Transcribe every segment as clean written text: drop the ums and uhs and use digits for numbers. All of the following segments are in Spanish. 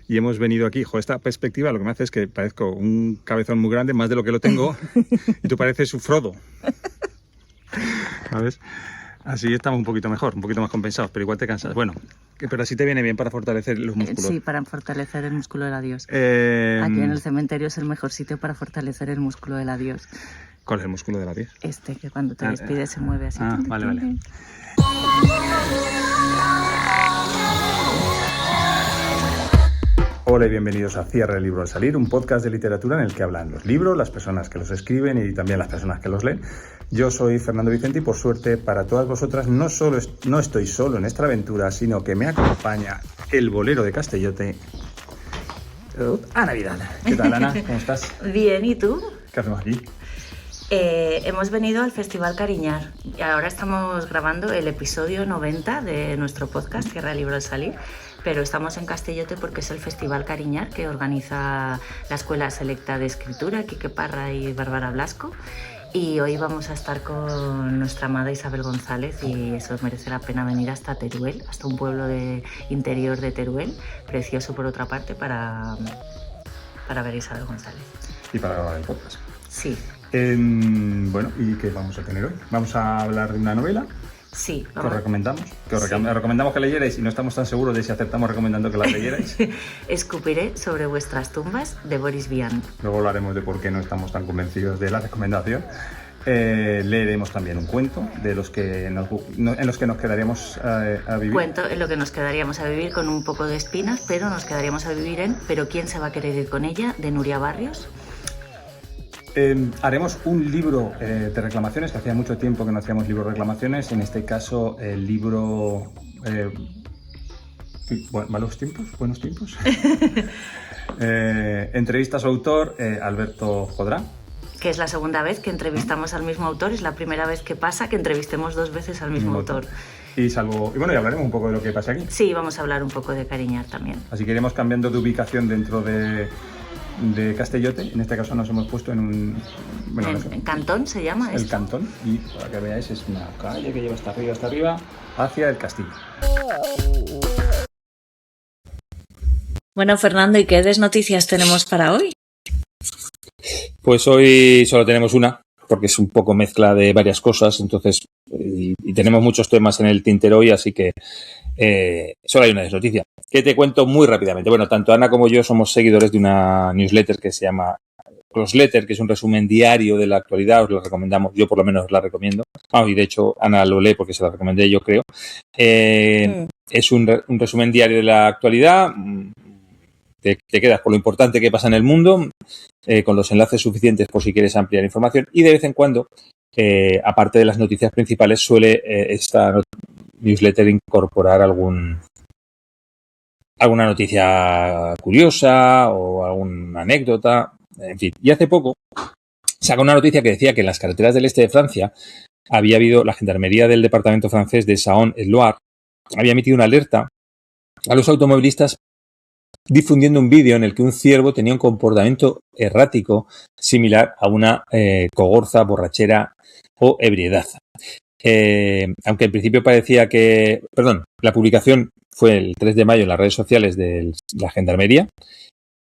y hemos venido aquí. Esta perspectiva lo que me hace es que parezco un cabezón muy grande, más de lo que lo tengo, y tú pareces un Frodo. ¿Sabes? Así estamos un poquito mejor, un poquito más compensados, pero igual te cansas. Bueno, pero así te viene bien para fortalecer los músculos. Sí, para fortalecer el músculo del adiós. Aquí en el cementerio es el mejor sitio para fortalecer el músculo del adiós. ¿Cuál es el músculo del adiós? Que cuando te despides se mueve así. Vale. Hola y bienvenidos a Cierra el libro al salir, un podcast de literatura en el que hablan los libros, las personas que los escriben y también las personas que los leen. Yo soy Fernando Vicente y por suerte para todas vosotras no estoy solo en esta aventura, sino que me acompaña el bolero de Castellote, Ana Vidal. ¿Qué tal, Ana? ¿Cómo estás? Bien, ¿y tú? ¿Qué hacemos aquí? Hemos venido al Festival Cariñar y ahora estamos grabando el episodio 90 de nuestro podcast Cierra el libro al salir, pero estamos en Castellote porque es el Festival Cariñar que organiza la Escuela Selecta de Escritura, Quique Parra y Bárbara Blasco, y hoy vamos a estar con nuestra amada Isabel González y eso merece la pena venir hasta Teruel, hasta un pueblo interior de Teruel, precioso por otra parte, para ver a Isabel González. Y para grabar el podcast. Sí. Bueno, ¿y qué vamos a tener hoy? Vamos a hablar de una novela. Sí. Que os recomendamos. Recomendamos que leyerais y no estamos tan seguros de si aceptamos recomendando que la leyerais. Escupiré sobre vuestras tumbas, de Boris Vian. Luego hablaremos de por qué no estamos tan convencidos de la recomendación. Leeremos también un cuento en los que nos quedaríamos a vivir. Cuento en lo que nos quedaríamos a vivir con un poco de espinas, pero nos quedaríamos a vivir en ¿Pero quién se va a querer ir con ella?, de Nuria Barrios. Haremos un libro de reclamaciones, que hacía mucho tiempo que no hacíamos libros de reclamaciones. En este caso, el libro ¿Malos tiempos? ¿Buenos tiempos? Entrevista a su autor, Alberto Jodrá. Que es la segunda vez que entrevistamos al mismo autor, es la primera vez que pasa que entrevistemos dos veces al mismo autor. Y bueno, y hablaremos un poco de lo que pasa aquí. Sí, vamos a hablar un poco de Cariñar también. Así que iremos cambiando de ubicación dentro de Castellote. En este caso nos hemos puesto en un... ¿En Cantón se llama el esto? Cantón, y para que veáis es una calle que lleva hasta arriba, hacia el castillo. Bueno, Fernando, ¿y qué noticias tenemos para hoy? Pues hoy solo tenemos una, porque es un poco mezcla de varias cosas, entonces, y tenemos muchos temas en el tintero hoy, así que solo hay una desnoticia. Que te cuento muy rápidamente. Bueno, tanto Ana como yo somos seguidores de una newsletter que se llama Crossletter, que es un resumen diario de la actualidad. Os la recomendamos, yo por lo menos la recomiendo. Y de hecho Ana lo lee porque se la recomendé, yo creo. Es un resumen diario de la actualidad. Te quedas con lo importante que pasa en el mundo, con los enlaces suficientes por si quieres ampliar información, y de vez en cuando, aparte de las noticias principales, suele esta newsletter incorporar alguna noticia curiosa o alguna anécdota, en fin. Y hace poco sacó una noticia que decía que en las carreteras del este de Francia había habido, la gendarmería del departamento francés de Saône-et-Loire había emitido una alerta a los automovilistas difundiendo un vídeo en el que un ciervo tenía un comportamiento errático similar a una cogorza, borrachera o ebriedad. Aunque en principio parecía que... la publicación fue el 3 de mayo en las redes sociales de la gendarmería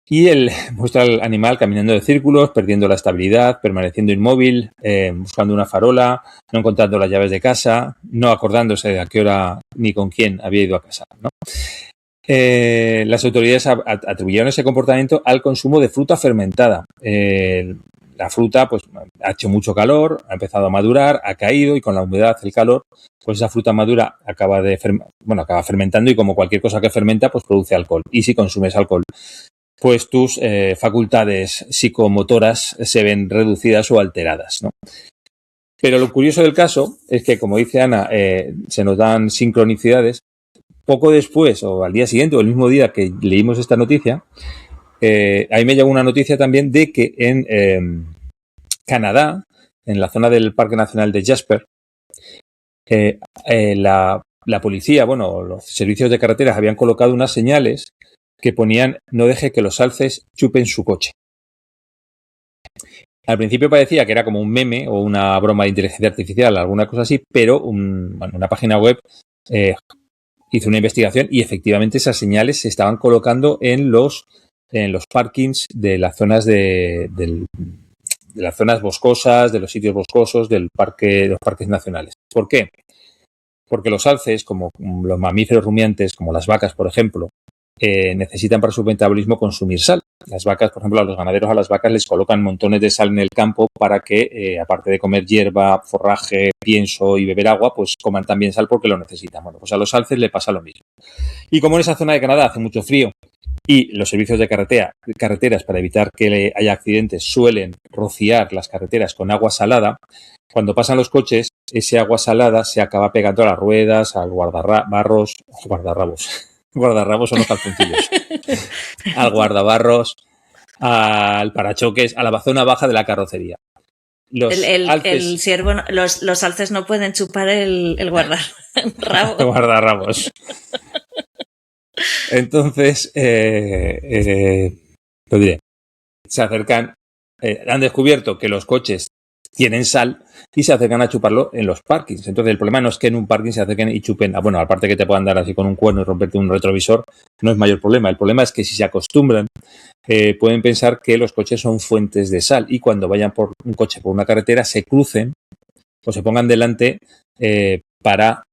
y él muestra al animal caminando de círculos, perdiendo la estabilidad, permaneciendo inmóvil, buscando una farola, no encontrando las llaves de casa, no acordándose de a qué hora ni con quién había ido a casa, ¿no? Las autoridades atribuyeron ese comportamiento al consumo de fruta fermentada. La fruta pues ha hecho mucho calor, ha empezado a madurar, ha caído y con la humedad, el calor, pues esa fruta madura acaba fermentando y como cualquier cosa que fermenta pues produce alcohol. Y si consumes alcohol, pues tus facultades psicomotoras se ven reducidas o alteradas, ¿no? Pero lo curioso del caso es que, como dice Ana, se nos dan sincronicidades. Poco después, o al día siguiente, o el mismo día que leímos esta noticia, ahí me llegó una noticia también de que en Canadá, en la zona del Parque Nacional de Jasper, la policía, los servicios de carreteras habían colocado unas señales que ponían "no deje que los alces chupen su coche". Al principio parecía que era como un meme o una broma de inteligencia artificial, alguna cosa así, pero una página web hizo una investigación y efectivamente esas señales se estaban colocando en los parkings de las zonas de las zonas boscosas, de los sitios boscosos, de los parques nacionales. ¿Por qué? Porque los alces, como los mamíferos rumiantes, como las vacas, por ejemplo, necesitan para su metabolismo consumir sal. Las vacas, por ejemplo, a los ganaderos, a las vacas les colocan montones de sal en el campo para que, aparte de comer hierba, forraje, pienso y beber agua, pues coman también sal porque lo necesitan. Bueno, pues a los alces le pasa lo mismo. Y como en esa zona de Canadá hace mucho frío y los servicios de carreteras para evitar que haya accidentes suelen rociar las carreteras con agua salada, cuando pasan los coches, ese agua salada se acaba pegando a las ruedas, al guardarrabos son los calzoncillos, al guardabarros, al parachoques, a la zona baja de la carrocería. El ciervo, los alces no pueden chupar el guardarrabos. Guardarrabos. Entonces, lo diré, se acercan, han descubierto que los coches tienen sal y se acercan a chuparlo en los parkings. Entonces el problema no es que en un parking se acerquen y chupen, bueno, aparte que te puedan dar así con un cuerno y romperte un retrovisor, no es mayor problema. El problema es que si se acostumbran, pueden pensar que los coches son fuentes de sal y cuando vayan por un coche por una carretera se crucen o se pongan delante para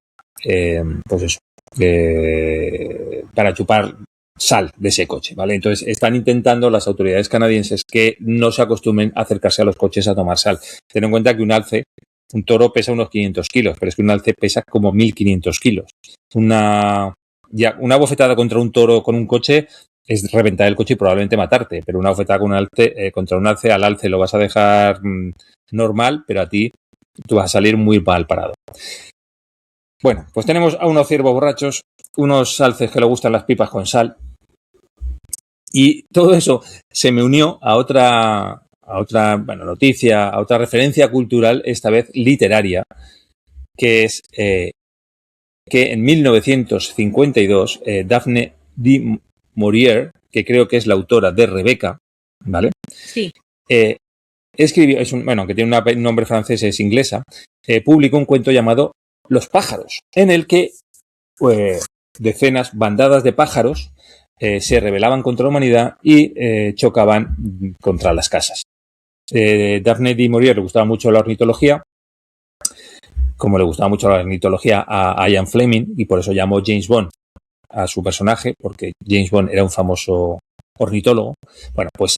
pues eso, para chupar sal de ese coche, ¿vale? Entonces están intentando las autoridades canadienses que no se acostumbren a acercarse a los coches a tomar sal. Ten en cuenta que un toro pesa unos 500 kilos, pero es que un alce pesa como 1.500 kilos. Una bofetada contra un toro con un coche es reventar el coche y probablemente matarte, pero una bofetada contra un alce, al alce lo vas a dejar normal, pero a ti tú vas a salir muy mal parado. Bueno, pues tenemos a unos ciervos borrachos, unos alces que le gustan las pipas con sal y todo eso se me unió a otra noticia, a otra referencia cultural, esta vez literaria, que es que en 1952 Daphne du Maurier, que creo que es la autora de Rebeca, ¿vale? Sí. Escribió, que tiene un nombre francés, es inglesa, publicó un cuento llamado Los pájaros, en el que bandadas de pájaros se rebelaban contra la humanidad y chocaban contra las casas. Daphne du Maurier le gustaba mucho la ornitología, como le gustaba mucho la ornitología a Ian Fleming, y por eso llamó James Bond a su personaje, porque James Bond era un famoso ornitólogo. Bueno, pues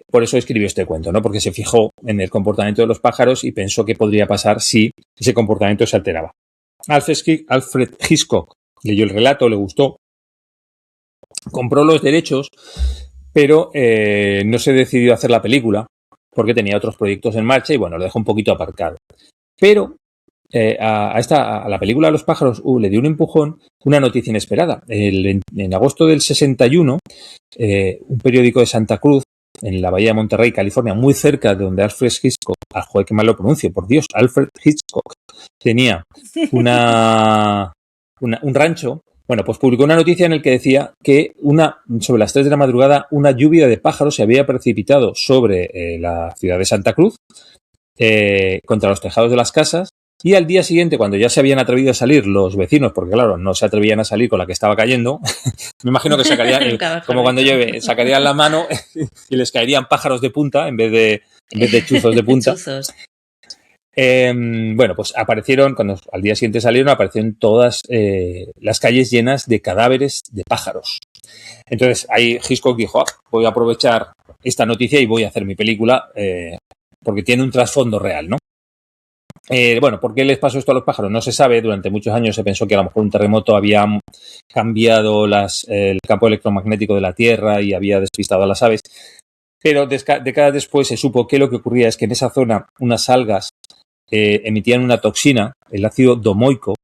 por eso escribió este cuento, ¿no? Porque se fijó en el comportamiento de los pájaros y pensó qué podría pasar si ese comportamiento se alteraba. Alfred Hitchcock leyó el relato, le gustó, compró los derechos, pero no se decidió a hacer la película porque tenía otros proyectos en marcha y bueno, lo dejó un poquito aparcado. Pero a la película de los pájaros le dio un empujón una noticia inesperada. En agosto del 61, un periódico de Santa Cruz, en la bahía de Monterrey, California, muy cerca de donde Alfred Hitchcock, joder, que mal lo pronuncio, por Dios, Alfred Hitchcock tenía un rancho. Bueno, pues publicó una noticia en la que decía que sobre las 3 de la madrugada una lluvia de pájaros se había precipitado sobre la ciudad de Santa Cruz contra los tejados de las casas. Y al día siguiente, cuando ya se habían atrevido a salir los vecinos, porque claro, no se atrevían a salir con la que estaba cayendo, me imagino que sacarían, como cuando llueve, sacarían la mano y les caerían pájaros de punta en vez de chuzos de punta. Bueno, pues aparecieron, cuando al día siguiente salieron, aparecieron todas las calles llenas de cadáveres de pájaros. Entonces ahí Hitchcock dijo, voy a aprovechar esta noticia y voy a hacer mi película porque tiene un trasfondo real, ¿no? Bueno, ¿por qué les pasó esto a los pájaros? No se sabe. Durante muchos años se pensó que a lo mejor un terremoto había cambiado el campo electromagnético de la Tierra y había despistado a las aves. Pero décadas después se supo que lo que ocurría es que en esa zona unas algas emitían una toxina, el ácido domoico,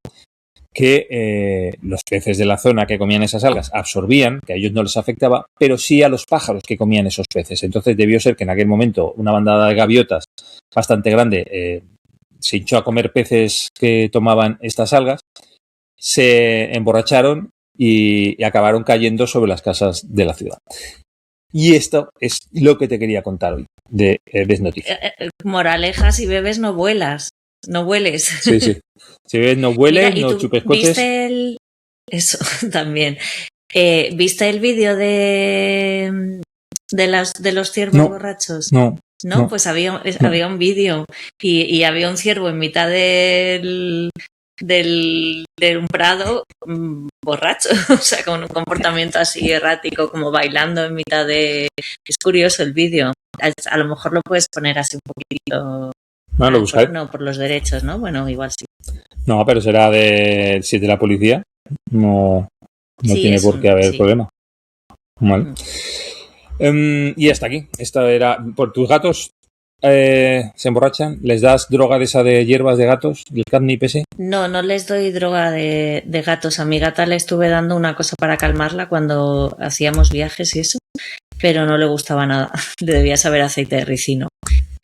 que los peces de la zona que comían esas algas absorbían, que a ellos no les afectaba, pero sí a los pájaros que comían esos peces. Entonces debió ser que en aquel momento una bandada de gaviotas bastante grande se hinchó a comer peces que tomaban estas algas, se emborracharon y acabaron cayendo sobre las casas de la ciudad. Y esto es lo que te quería contar hoy de Desnoticias. Moraleja, si bebes no vuelas, no vueles. Sí. Si bebes no vueles, no chupes coches. Eso también. ¿Viste el vídeo de los ciervos borrachos? No. Pues había un vídeo y había un ciervo en mitad de un prado borracho, o sea, con un comportamiento así errático, como bailando en mitad de... Es curioso el vídeo. A lo mejor lo puedes poner así un poquito... No, lo buscaré. No, por los derechos, ¿no? Bueno, igual sí. No, pero será si es de la policía. No sí, tiene por qué haber problema. Vale. Y hasta aquí. Esta era... ¿Por tus gatos se emborrachan? ¿Les das droga de esa de hierbas de gatos? ¿El catnip ese? No les doy droga de gatos. A mi gata le estuve dando una cosa para calmarla cuando hacíamos viajes y eso, pero no le gustaba nada. Le debía saber aceite de ricino.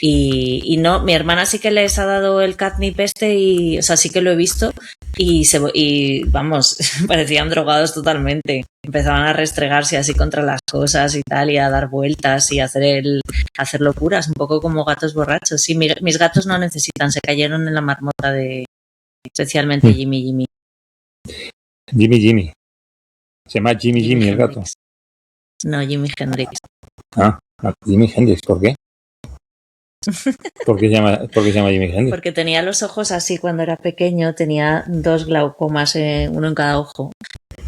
Y no, mi hermana sí que les ha dado el catnip y, o sea, sí que lo he visto y vamos, parecían drogados totalmente. Empezaban a restregarse así contra las cosas y tal, y a dar vueltas y hacer locuras, un poco como gatos borrachos. Sí, mis gatos no necesitan, se cayeron en la marmota especialmente Jimmy. Jimmy. Se llama Jimmy el gato. No, Jimi Hendrix. Jimi Hendrix, ¿por qué? ¿Por qué se llama Jimi Hendrix? Porque tenía los ojos así cuando era pequeño, tenía 2 glaucomas, uno en cada ojo,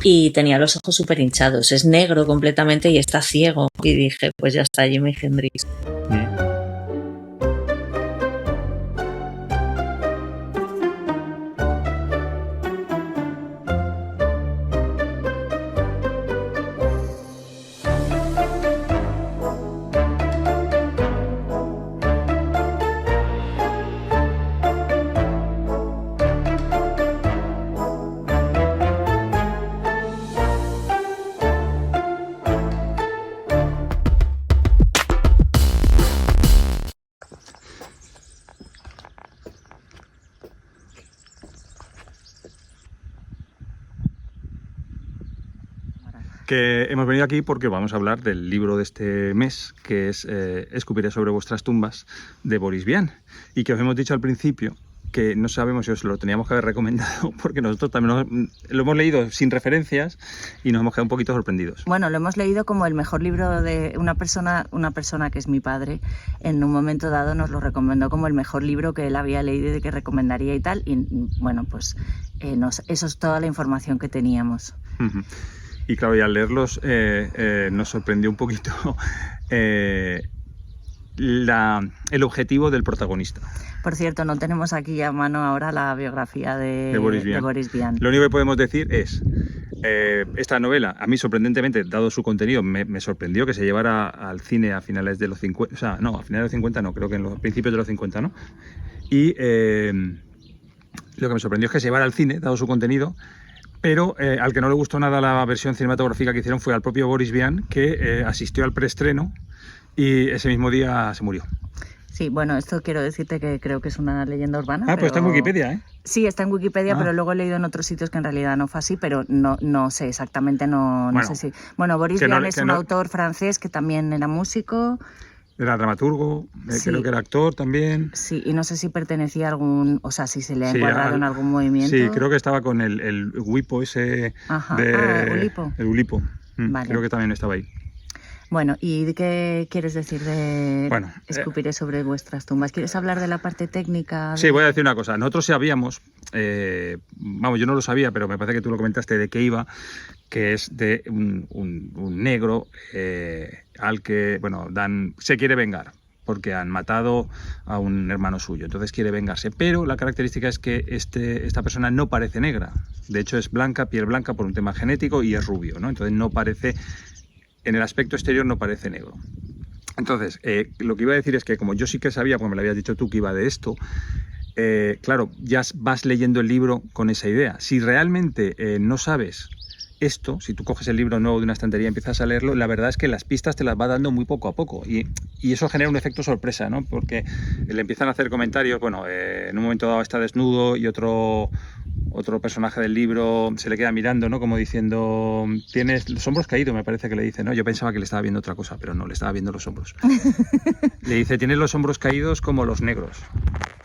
y tenía los ojos súper hinchados. Es negro completamente y está ciego. Y dije, pues ya está, Jimi Hendrix. Que hemos venido aquí porque vamos a hablar del libro de este mes, que es Escupiré sobre vuestras tumbas, de Boris Vian, y que os hemos dicho al principio que no sabemos si os lo teníamos que haber recomendado, porque nosotros también lo hemos leído sin referencias y nos hemos quedado un poquito sorprendidos. Bueno, lo hemos leído como el mejor libro de una persona que es mi padre, en un momento dado nos lo recomendó como el mejor libro que él había leído y que recomendaría y tal, y bueno, pues eso es toda la información que teníamos. Y claro, y al leerlos nos sorprendió un poquito el objetivo del protagonista. Por cierto, no tenemos aquí a mano ahora la biografía de Boris Vian. Lo único que podemos decir es, esta novela, a mí sorprendentemente, dado su contenido, me sorprendió que se llevara al cine a finales de los 50, o sea, no, a finales de los 50 no, creo que en los principios de los 50, ¿no? Y lo que me sorprendió es que se llevara al cine, dado su contenido, pero al que no le gustó nada la versión cinematográfica que hicieron fue al propio Boris Vian, que asistió al preestreno y ese mismo día se murió. Sí, bueno, esto quiero decirte que creo que es una leyenda urbana. Pues está en Wikipedia, ¿eh? Sí, está en Wikipedia, pero luego he leído en otros sitios que en realidad no fue así, pero no sé exactamente, no sé si... Bueno, Boris Vian es un autor francés que también era músico. Era dramaturgo, sí. Creo que era actor también. Sí, y no sé si pertenecía a algún... O sea, si se le ha encuadrado en algún movimiento. Sí, creo que estaba con el Oulipo ese... Ajá, Oulipo. El Oulipo. Vale. Creo que también estaba ahí. Bueno, ¿y qué quieres decir de Escupiré sobre vuestras tumbas? ¿Quieres hablar de la parte técnica? Sí, voy a decir una cosa. Nosotros sabíamos, yo no lo sabía, pero me parece que tú lo comentaste, de qué iba, que es de un negro al que, se quiere vengar, porque han matado a un hermano suyo, entonces quiere vengarse. Pero la característica es que esta persona no parece negra. De hecho, es blanca, piel blanca por un tema genético y es rubio, ¿no? Entonces no parece... En el aspecto exterior no parece negro. Entonces, lo que iba a decir es que como yo sí que sabía, porque me lo habías dicho tú que iba de esto, claro, ya vas leyendo el libro con esa idea. Si realmente no sabes esto, si tú coges el libro nuevo de una estantería y empiezas a leerlo, la verdad es que las pistas te las va dando muy poco a poco y eso genera un efecto sorpresa, ¿no? Porque le empiezan a hacer comentarios, en un momento dado está desnudo y otro personaje del libro se le queda mirando, ¿no? Como diciendo, tienes los hombros caídos, me parece que le dice, ¿no? Yo pensaba que le estaba viendo otra cosa, pero no, le estaba viendo los hombros. Le dice, tienes los hombros caídos como los negros.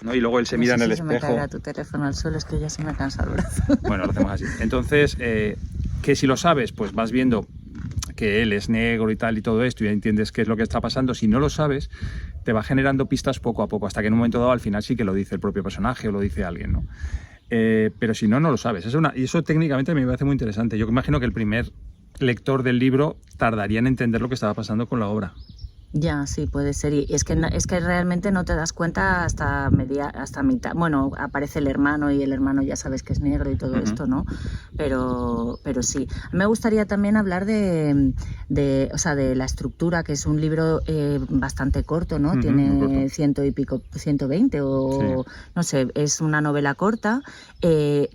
¿no? Y luego él se mira en el espejo. Se me caerá tu teléfono al suelo, es que ya se me cansa el brazo. Bueno, lo hacemos así. Entonces, que si lo sabes, pues vas viendo que él es negro y tal y todo esto, y ya entiendes qué es lo que está pasando. Si no lo sabes, te va generando pistas poco a poco, hasta que en un momento dado al final sí que lo dice el propio personaje o lo dice alguien, ¿no? Pero si no, no lo sabes. Y eso técnicamente me parece muy interesante. Yo imagino que el primer lector del libro tardaría en entender lo que estaba pasando con la obra. Ya, sí, puede ser. Y es que realmente no te das cuenta hasta mitad. Bueno, aparece el hermano y el hermano ya sabes que es negro y todo esto, ¿no? Pero sí. Me gustaría también hablar de la estructura, que es un libro bastante corto, ¿no? Tiene 120 o sí. No sé, es una novela corta de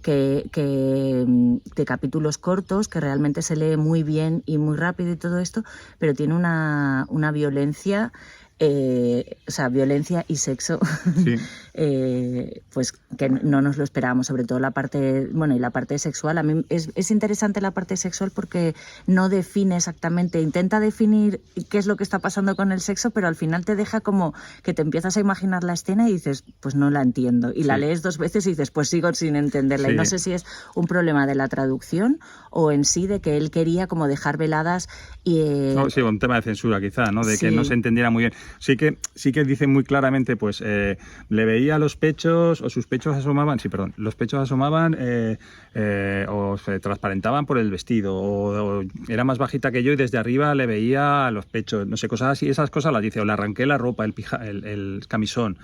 capítulos cortos que realmente se lee muy bien y muy rápido y todo esto, pero tiene una violencia, violencia y sexo, sí. Pues que no nos lo esperábamos, sobre todo la parte, bueno, y la parte sexual. A mí es interesante la parte sexual porque no define exactamente, intenta definir qué es lo que está pasando con el sexo, pero al final te deja como que te empiezas a imaginar la escena y dices, pues no la entiendo, y sí. La lees 2 veces y dices, pues sigo sin entenderla, sí. Y no sé si es un problema de la traducción o en sí de que él quería como dejar veladas no, sí, un tema de censura quizá, ¿no? De sí. Que no se entendiera muy bien. Sí que dice muy claramente, pues le veía los pechos, o sus pechos asomaban, los pechos asomaban o se transparentaban por el vestido, o era más bajita que yo y desde arriba le veía los pechos, no sé, cosas así. Esas cosas las dice, o le arranqué la ropa, el camisón,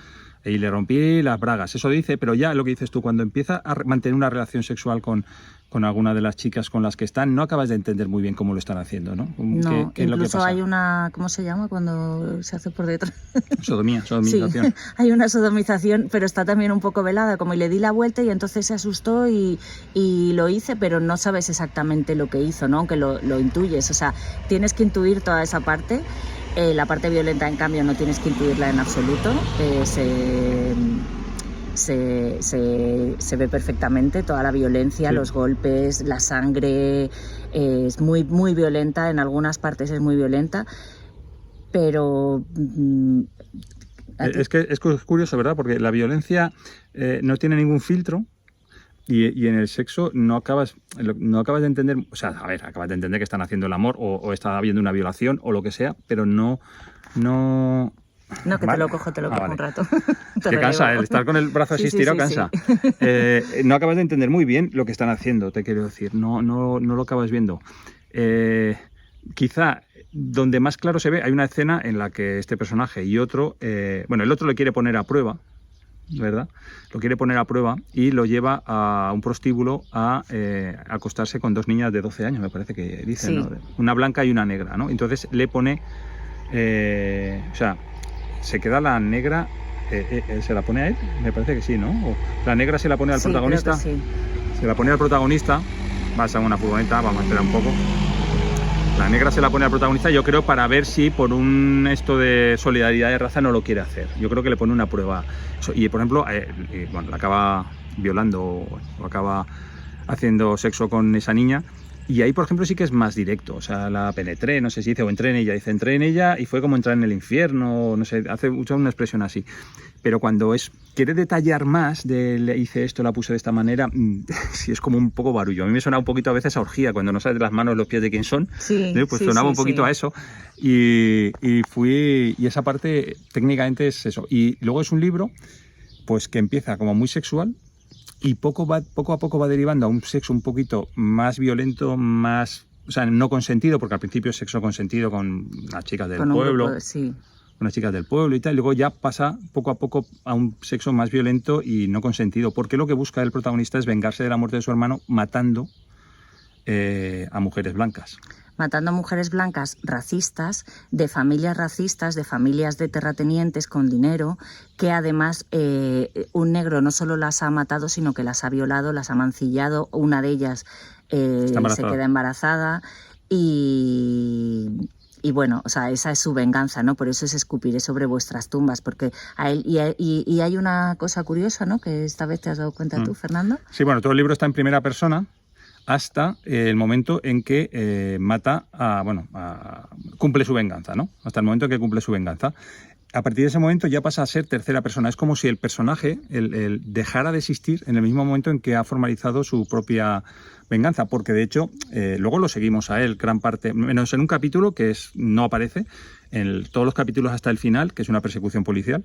y le rompí las bragas. Eso dice, pero ya lo que dices tú, cuando empieza a mantener una relación sexual con alguna de las chicas con las que están, no acabas de entender muy bien cómo lo están haciendo, ¿no? No, ¿qué incluso hay una, ¿cómo se llama cuando se hace por detrás? Sodomización. Sí, hay una sodomización, pero está también un poco velada, como y le di la vuelta y entonces se asustó y lo hice, pero no sabes exactamente lo que hizo, ¿no? Aunque lo intuyes, o sea, tienes que intuir toda esa parte. La parte violenta, en cambio, no tienes que intuirla en absoluto. Se ve perfectamente toda la violencia, sí. Los golpes, la sangre, es muy, muy violenta, en algunas partes es muy violenta, pero... Es curioso, ¿verdad? Porque la violencia no tiene ningún filtro. Y en el sexo no acabas de entender, o sea, a ver, acabas de entender que están haciendo el amor o está habiendo una violación o lo que sea, pero no... No, que vale. Te lo cojo vale. Un rato. Que cansa, el estar con el brazo así estirado cansa. Sí. No acabas de entender muy bien lo que están haciendo, te quiero decir, no lo acabas viendo. Quizá donde más claro se ve, hay una escena en la que este personaje y otro, el otro le quiere poner a prueba, ¿verdad? Lo quiere poner a prueba y lo lleva a un prostíbulo a acostarse con 2 niñas de 12 años, me parece que dicen, sí. ¿No? Una blanca y una negra, ¿no? Entonces le pone, se queda la negra, ¿se la pone a él? Me parece que sí, ¿no? O la negra se la pone al protagonista. Creo que sí. Se la pone al protagonista, vas a una furgoneta, vamos a esperar un poco. La negra se la pone al protagonista, yo creo, para ver si por un esto de solidaridad de raza no lo quiere hacer. Yo creo que le pone una prueba. Y, por ejemplo, la acaba violando o acaba haciendo sexo con esa niña. Y ahí, por ejemplo, sí que es más directo. O sea, la penetré, no sé si dice, o entré en ella. Dice, entré en ella y fue como entrar en el infierno, no sé, hace una expresión así. Pero cuando quiere detallar más, le hice esto, la puse de esta manera, sí es como un poco barullo. A mí me suena un poquito a veces a orgía, cuando no sabes de las manos los pies de quién son. Sí, pues sonaba un poquito a eso. Y esa parte técnicamente es eso. Y luego es un libro pues que empieza como muy sexual y poco a poco va derivando a un sexo un poquito más violento, más, o sea, no consentido, porque al principio es sexo consentido con las chicas del pueblo. Sí. Con las chicas del pueblo y tal, y luego ya pasa poco a poco a un sexo más violento y no consentido, porque lo que busca el protagonista es vengarse de la muerte de su hermano matando a mujeres blancas. Matando a mujeres blancas racistas, de familias de terratenientes con dinero, que además un negro no solo las ha matado, sino que las ha violado, las ha mancillado, una de ellas se queda embarazada y bueno, o sea, esa es su venganza, ¿no? Por eso es escupiré sobre vuestras tumbas, porque a él, y hay una cosa curiosa, ¿no? Que esta vez te has dado cuenta tú, Fernando. Sí, bueno, todo el libro está en primera persona hasta el momento en que cumple su venganza, ¿no? Hasta el momento en que cumple su venganza. a partir de ese momento ya pasa a ser tercera persona. Es como si el personaje el dejara de existir en el mismo momento en que ha formalizado su propia venganza, porque de hecho luego lo seguimos a él gran parte, menos en un capítulo que no aparece, en todos los capítulos hasta el final, que es una persecución policial.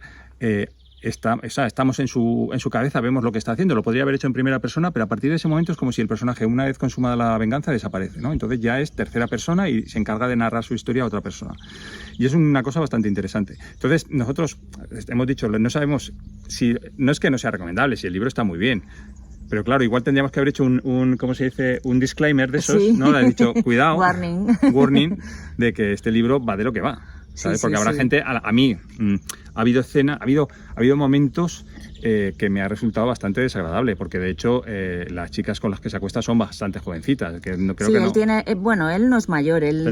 Estamos en su cabeza, vemos lo que está haciendo, lo podría haber hecho en primera persona, pero a partir de ese momento es como si el personaje, una vez consumada la venganza, desaparece, ¿no? Entonces ya es tercera persona y se encarga de narrar su historia a otra persona. Y es una cosa bastante interesante. Entonces nosotros hemos dicho, no sabemos si, no es que no sea recomendable, si el libro está muy bien, pero claro, igual tendríamos que haber hecho ¿cómo se dice? Un disclaimer de esos, sí. ¿No? Le han dicho, cuidado, warning, de que este libro va de lo que va. ¿Sabes? Sí, porque habrá gente, a mí, ha habido momentos que me ha resultado bastante desagradable, porque de hecho las chicas con las que se acuesta son bastante jovencitas. Que no, creo sí, que no. Él tiene, bueno, él no es mayor, él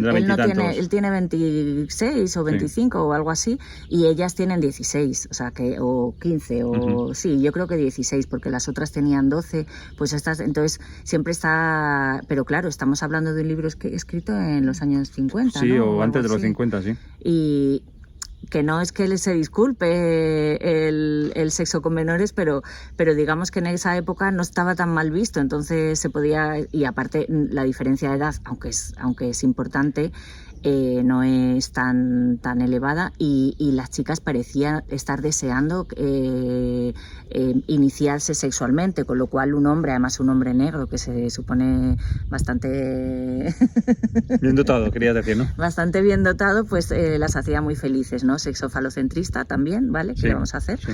tiene 26 o 25 sí. O algo así, y ellas tienen 16, o sea, o 15, o sí, yo creo que 16, porque las otras tenían 12, pues estas, entonces siempre está, pero claro, estamos hablando de un libro escrito en los años 50, sí, ¿no? o antes de los 50, sí. Y que no es que él se disculpe el sexo con menores, pero digamos que en esa época no estaba tan mal visto, entonces se podía, y aparte la diferencia de edad, aunque es importante, no es tan elevada, y las chicas parecían estar deseando iniciarse sexualmente, con lo cual un hombre, además un hombre negro, que se supone bastante bien dotado, quería decir, ¿no? Bastante bien dotado, pues las hacía muy felices, ¿no? Sexo falocentrista también, ¿vale? Sí, ¿qué vamos a hacer? Sí.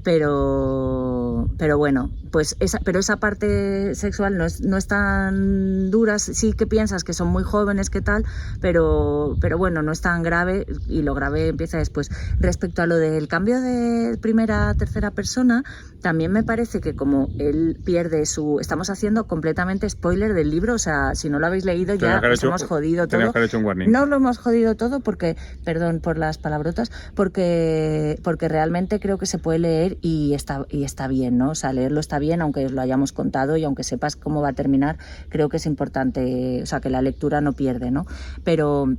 Pero bueno, pues esa parte sexual no es tan dura, sí que piensas que son muy jóvenes, que tal, pero bueno, no es tan grave, y lo grave empieza después. Respecto a lo del cambio de primera a tercera persona, también me parece que como él pierde estamos haciendo completamente spoiler del libro, o sea, si no lo habéis leído ya os hemos jodido todo. Que haber hecho un warning. No lo hemos jodido todo porque, perdón por las palabrotas, porque realmente creo que se puede leer y está bien, ¿no? O sea, leerlo está bien, aunque os lo hayamos contado y aunque sepas cómo va a terminar, creo que es importante, o sea, que la lectura no pierde, ¿no? Pero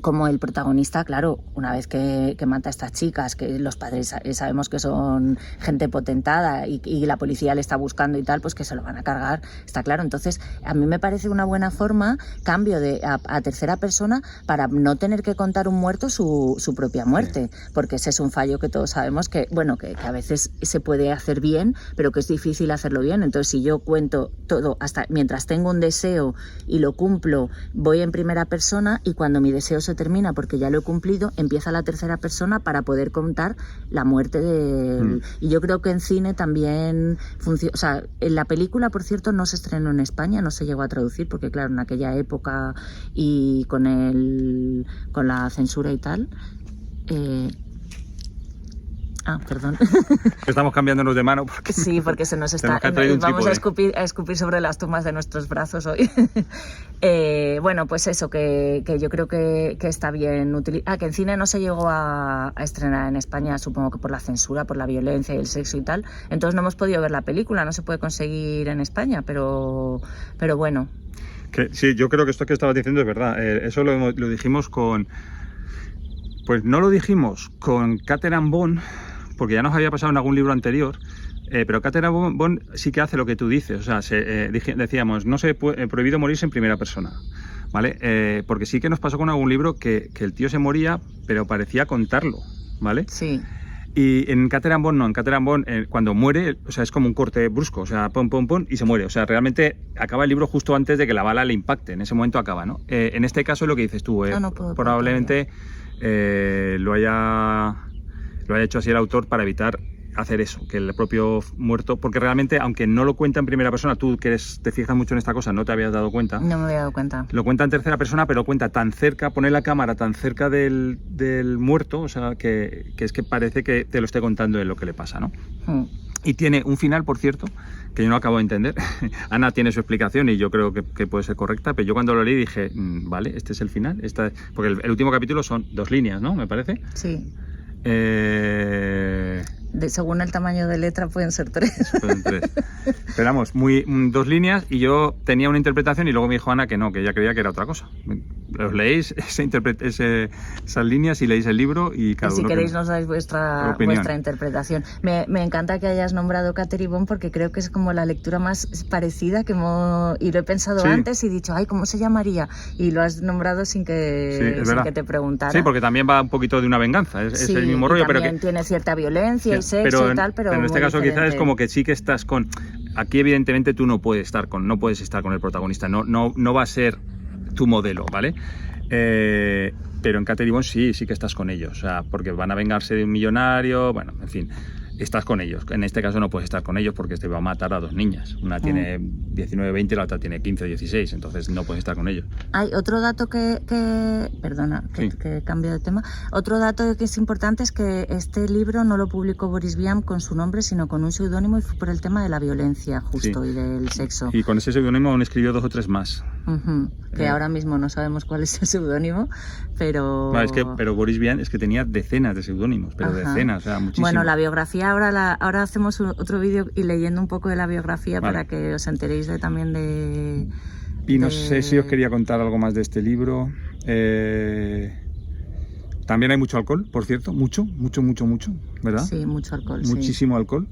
como el protagonista, claro, una vez que mata a estas chicas, que los padres sabemos que son gente potentada y la policía le está buscando y tal, pues que se lo van a cargar, está claro. Entonces, a mí me parece una buena forma, cambio a tercera persona, para no tener que contar un muerto su propia muerte, porque ese es un fallo que todos sabemos que a veces se puede hacer bien, pero que es difícil hacerlo bien. Entonces, si yo cuento todo, hasta mientras tengo un deseo y lo cumplo, voy en primera persona, y cuando mi deseo se termina porque ya lo he cumplido, empieza la tercera persona para poder contar la muerte de él. Y yo creo que en cine también funciona, o sea, en la película, por cierto, no se estrenó en España, no se llegó a traducir porque claro, en aquella época y con la censura y tal, perdón. Estamos cambiándonos de mano porque... Sí, porque se nos está... Vamos a escupir sobre las tumbas de nuestros brazos hoy. Bueno, pues eso, que yo creo que está bien que en cine no se llegó a estrenar en España, supongo que por la censura, por la violencia y el sexo y tal. Entonces no hemos podido ver la película, no se puede conseguir en España, pero bueno. Sí, yo creo que esto que estabas diciendo es verdad. Eso lo dijimos con... Pues no lo dijimos con Catherine Bond, porque ya nos había pasado en algún libro anterior, pero Catherine Bond sí que hace lo que tú dices, o sea, decíamos, no se puede, prohibido morirse en primera persona, ¿vale? Porque sí que nos pasó con algún libro que el tío se moría, pero parecía contarlo, ¿vale? Sí. Y en Catherine Bond no, en Catherine Bond cuando muere, o sea, es como un corte brusco, o sea, pum, pum, pum, y se muere, o sea, realmente acaba el libro justo antes de que la bala le impacte, en ese momento acaba, ¿no? En este caso es lo que dices tú, probablemente lo haya hecho así el autor para evitar hacer eso, que el propio muerto, porque realmente, aunque no lo cuenta en primera persona, tú que te fijas mucho en esta cosa, no te habías dado cuenta. No me había dado cuenta. Lo cuenta en tercera persona, pero lo cuenta tan cerca, pone la cámara tan cerca del muerto, o sea, que es que parece que te lo esté contando en lo que le pasa, ¿no? Y tiene un final, por cierto, que yo no acabo de entender. Ana tiene su explicación y yo creo que puede ser correcta, pero yo cuando lo leí dije, vale, este es el final. Porque el último capítulo son 2 líneas, ¿no? Me parece. Sí. según el tamaño de letra pueden ser 3. Pueden 3. Esperamos, 2 líneas y yo tenía una interpretación y luego me dijo Ana que no, que ella creía que era otra cosa. Os leéis esas líneas y leéis el libro y cada uno... Si queréis nos dais vuestra interpretación. Me encanta que hayas nombrado Catherine Yvonne porque creo que es como la lectura más parecida que y lo he pensado antes y he dicho, ay, ¿cómo se llamaría? Y lo has nombrado sin que te preguntara. Sí, porque también va un poquito de una venganza, es el mismo rollo. También pero que tiene cierta violencia y sexo y tal, pero en este caso diferente. quizás es como que sí que estás con... Aquí evidentemente tú no puedes estar con el protagonista, no va a ser tu modelo, ¿vale? Pero en Catherine Yvonne sí que estás con ellos, o sea, porque van a vengarse de un millonario, bueno, en fin, estás con ellos. En este caso no puedes estar con ellos porque te va a matar a 2 niñas. Una tiene 19, 20 y la otra tiene 15 o 16, entonces no puedes estar con ellos. Hay otro dato que cambio de tema. Otro dato que es importante es que este libro no lo publicó Boris Vian con su nombre, sino con un seudónimo y fue por el tema de la violencia justo y del sexo. Y con ese seudónimo aún escribió 2 o 3 más. Que ahora mismo no sabemos cuál es el seudónimo, pero... Pero Boris Vian es que tenía decenas de seudónimos, pero decenas, o sea, muchísimos. Bueno, la biografía, ahora hacemos otro vídeo y leyendo un poco de la biografía para que os enteréis también de... Y no sé si os quería contar algo más de este libro. También hay mucho alcohol, por cierto, mucho, ¿verdad? Sí, mucho alcohol. Muchísimo alcohol.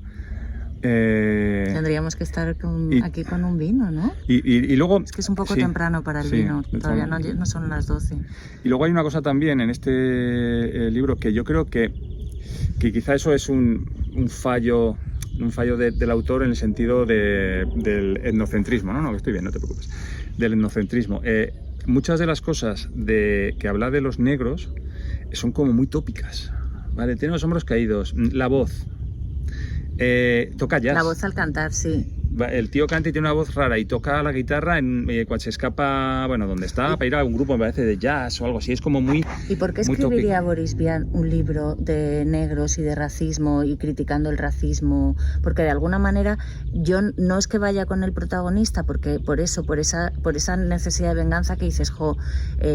Tendríamos que estar aquí con un vino, ¿no? Y luego... Es que es un poco temprano para el vino, todavía no son las 12. Y luego hay una cosa también en este libro que yo creo que quizá eso es un fallo del autor en el sentido del etnocentrismo, ¿no? Que estoy bien, no te preocupes. Del etnocentrismo. Muchas de las cosas que habla de los negros son como muy tópicas, ¿vale? Tiene los hombros caídos, la voz... toca jazz. La voz al cantar, sí. El tío canta y tiene una voz rara y toca la guitarra cuando se escapa, donde está, para ir a un grupo, me parece, de jazz o algo así. Es como muy... ¿Y por qué escribiría Boris Vian un libro de negros y de racismo y criticando el racismo? Porque de alguna manera yo no es que vaya con el protagonista, porque por esa necesidad de venganza que dices,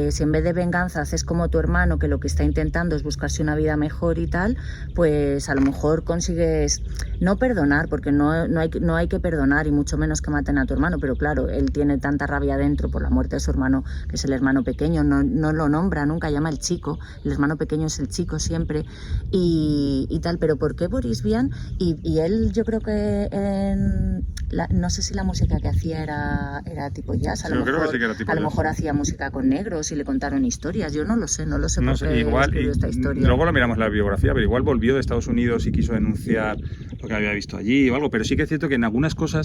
si en vez de venganza haces como tu hermano, que lo que está intentando es buscarse una vida mejor y tal, pues a lo mejor consigues no perdonar, porque no hay que perdonar y mucho menos que maten a tu hermano, pero claro, él tiene tanta rabia dentro por la muerte de su hermano, que es el hermano pequeño, no lo nombra, nunca llama el chico, el hermano pequeño es el chico siempre y tal, pero ¿por qué Boris Vian? Y él, yo creo que no sé si la música que hacía era tipo jazz, a lo mejor hacía música con negros y le contaron historias, yo no lo sé por qué escribió esta historia. Luego lo miramos la biografía, pero igual volvió de Estados Unidos y quiso denunciar lo que había visto allí o algo, pero sí que es cierto que en algunas cosas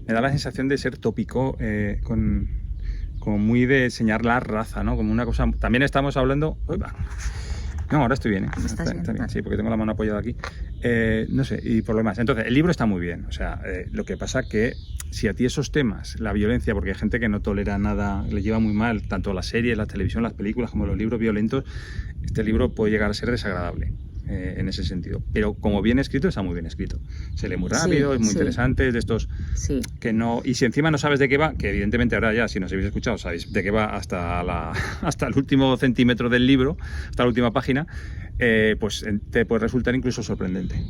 me da la sensación de ser tópico, como muy de enseñar la raza, ¿no? Como una cosa... También estamos hablando... No, ahora estoy bien, ¿eh? Está bien, sí, porque tengo la mano apoyada aquí. No sé, y por lo demás. Entonces, el libro está muy bien. O sea, lo que pasa que si a ti esos temas, la violencia, porque hay gente que no tolera nada, le lleva muy mal, tanto las series, la televisión, las películas, como los libros violentos, este libro puede llegar a ser desagradable. En ese sentido, pero como bien escrito, está muy bien escrito, se lee muy rápido, es muy interesante, es de estos que no, y si encima no sabes de qué va, que evidentemente ahora ya, si nos habéis escuchado, sabéis de qué va hasta el último centímetro del libro, hasta la última página, pues te puede resultar incluso sorprendente.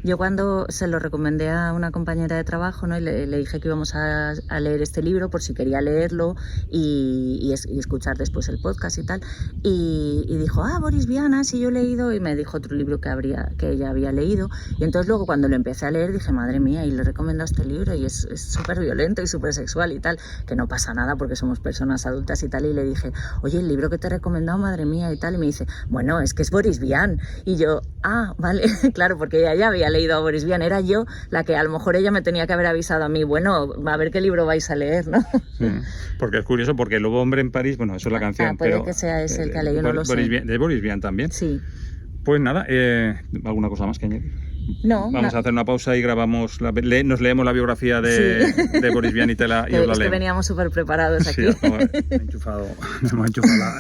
Yo cuando se lo recomendé a una compañera de trabajo, ¿no? Y le dije que íbamos a leer este libro por si quería leerlo y escuchar después el podcast y tal, y dijo, Boris Vian, sí, yo he leído, y me dijo otro libro que ella había leído, y entonces luego cuando lo empecé a leer dije, madre mía, y le recomiendo este libro y es súper violento y súper sexual y tal, que no pasa nada porque somos personas adultas y tal, y le dije, oye, el libro que te he recomendado, madre mía y tal, y me dice, bueno, es que es Boris Vian, y yo, vale, claro, porque ella ya había leído a Boris Vian, era yo la que a lo mejor ella me tenía que haber avisado a mí, bueno, a ver qué libro vais a leer, ¿no? Sí, porque es curioso, porque El Lobo Hombre en París, bueno, eso es la canción, puede pero que sea ese el que ha leído, no lo sé. ¿De Boris Vian también? Sí. Pues nada, ¿alguna cosa más que añadir? No. Vamos a hacer una pausa y grabamos, nos leemos la biografía de Boris Vian y os la leemos. Que veníamos súper preparados aquí. Sí, hemos enchufado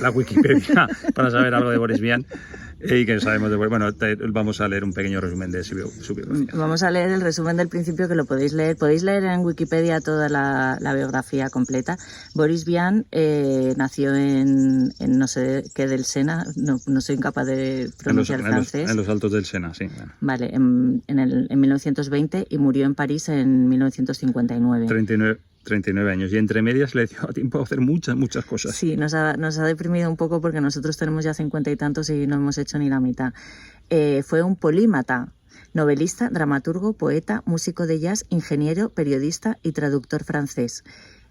la Wikipedia para saber algo de Boris Vian. Y que sabemos de... Bueno, vamos a leer un pequeño resumen de su biografía. Vamos a leer el resumen del principio, que lo podéis leer. Podéis leer en Wikipedia toda la biografía completa. Boris Vian nació en no sé qué del Sena, no soy incapaz de pronunciar francés. En los Altos del Sena, sí. Bueno. Vale, en 1920 y murió en París en 1959. 39 años, y entre medias le dio tiempo a hacer muchas cosas. Sí, nos ha deprimido un poco porque nosotros tenemos ya 50 y tantos y no hemos hecho ni la mitad. Fue un polímata, novelista, dramaturgo, poeta, músico de jazz, ingeniero, periodista y traductor francés.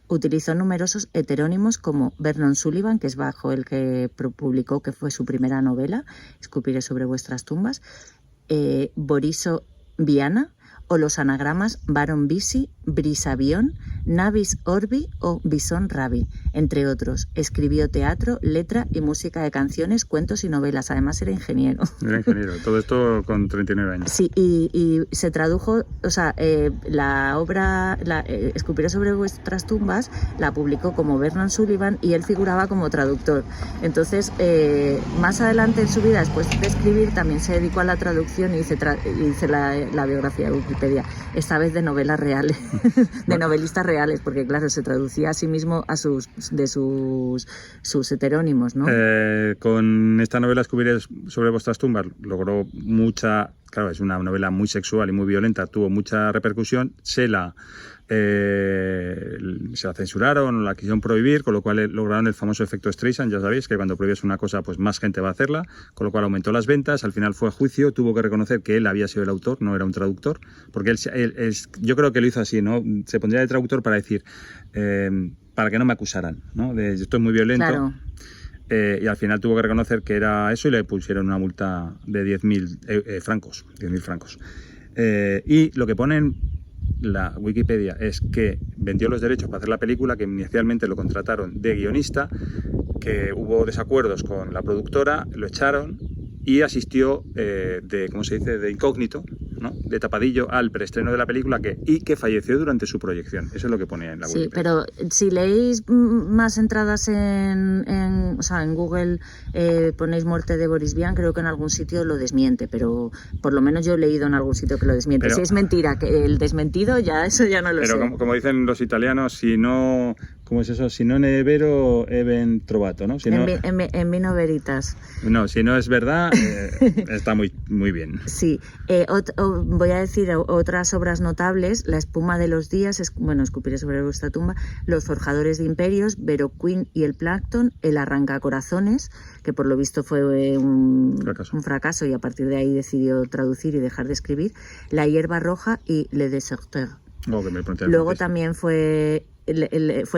Utilizó numerosos heterónimos como Vernon Sullivan, que es bajo el que publicó, que fue su primera novela, Escupiré sobre vuestras tumbas, Boriso Viana, o los anagramas Baron Bisi, Brisavion, Navis Orbi o Bison Rabi, entre otros. Escribió teatro, letra y música de canciones, cuentos y novelas. Además era ingeniero. Era ingeniero, todo esto con 39 años. Sí, y se tradujo, o sea, la obra Escupiré sobre vuestras tumbas la publicó como Vernon Sullivan y él figuraba como traductor. Entonces, más adelante en su vida, después de escribir, también se dedicó a la traducción y hice la biografía de Wikipedia, esta vez de novelas reales, de novelistas reales, porque claro, se traducía a sí mismo a sus heterónimos, ¿no? Con esta novela Escupiré sobre vuestras tumbas logró mucha... Claro, es una novela muy sexual y muy violenta, tuvo mucha repercusión, se la censuraron, la quisieron prohibir, con lo cual lograron el famoso efecto Streisand. Ya sabéis que cuando prohíbes una cosa, pues más gente va a hacerla, con lo cual aumentó las ventas. Al final fue a juicio, tuvo que reconocer que él había sido el autor, no era un traductor, porque yo creo que lo hizo así, ¿no? Se pondría de traductor para decir, para que no me acusaran, ¿no? De esto es muy violento. Claro. Y al final tuvo que reconocer que era eso y le pusieron una multa de 10.000 francos. 10.000 francos. Y lo que pone en la Wikipedia es que vendió los derechos para hacer la película, que inicialmente lo contrataron de guionista, que hubo desacuerdos con la productora, lo echaron y asistió ¿cómo se dice?, de incógnito, ¿no?, de tapadillo al preestreno de la película y que falleció durante su proyección. Eso es lo que ponía en la Wikipedia. Sí, pero si leéis más entradas en Google, ponéis muerte de Boris Vian, creo que en algún sitio lo desmiente, pero por lo menos yo he leído en algún sitio que lo desmiente. Pero, si es mentira, que el desmentido, eso ya no lo sé. Pero como dicen los italianos, si no... ¿Cómo es eso? Si no è vero, è ben trovato, ¿no? Si no, en vino veritas. No, si no es verdad, está muy, muy bien. Sí. Voy a decir otras obras notables: La espuma de los días, Escupiré sobre vuestra tumba, Los forjadores de imperios, Vero Queen y el plancton, El arrancacorazones, que por lo visto fue un fracaso y a partir de ahí decidió traducir y dejar de escribir, La hierba roja y Le Deserteur. Luego también fue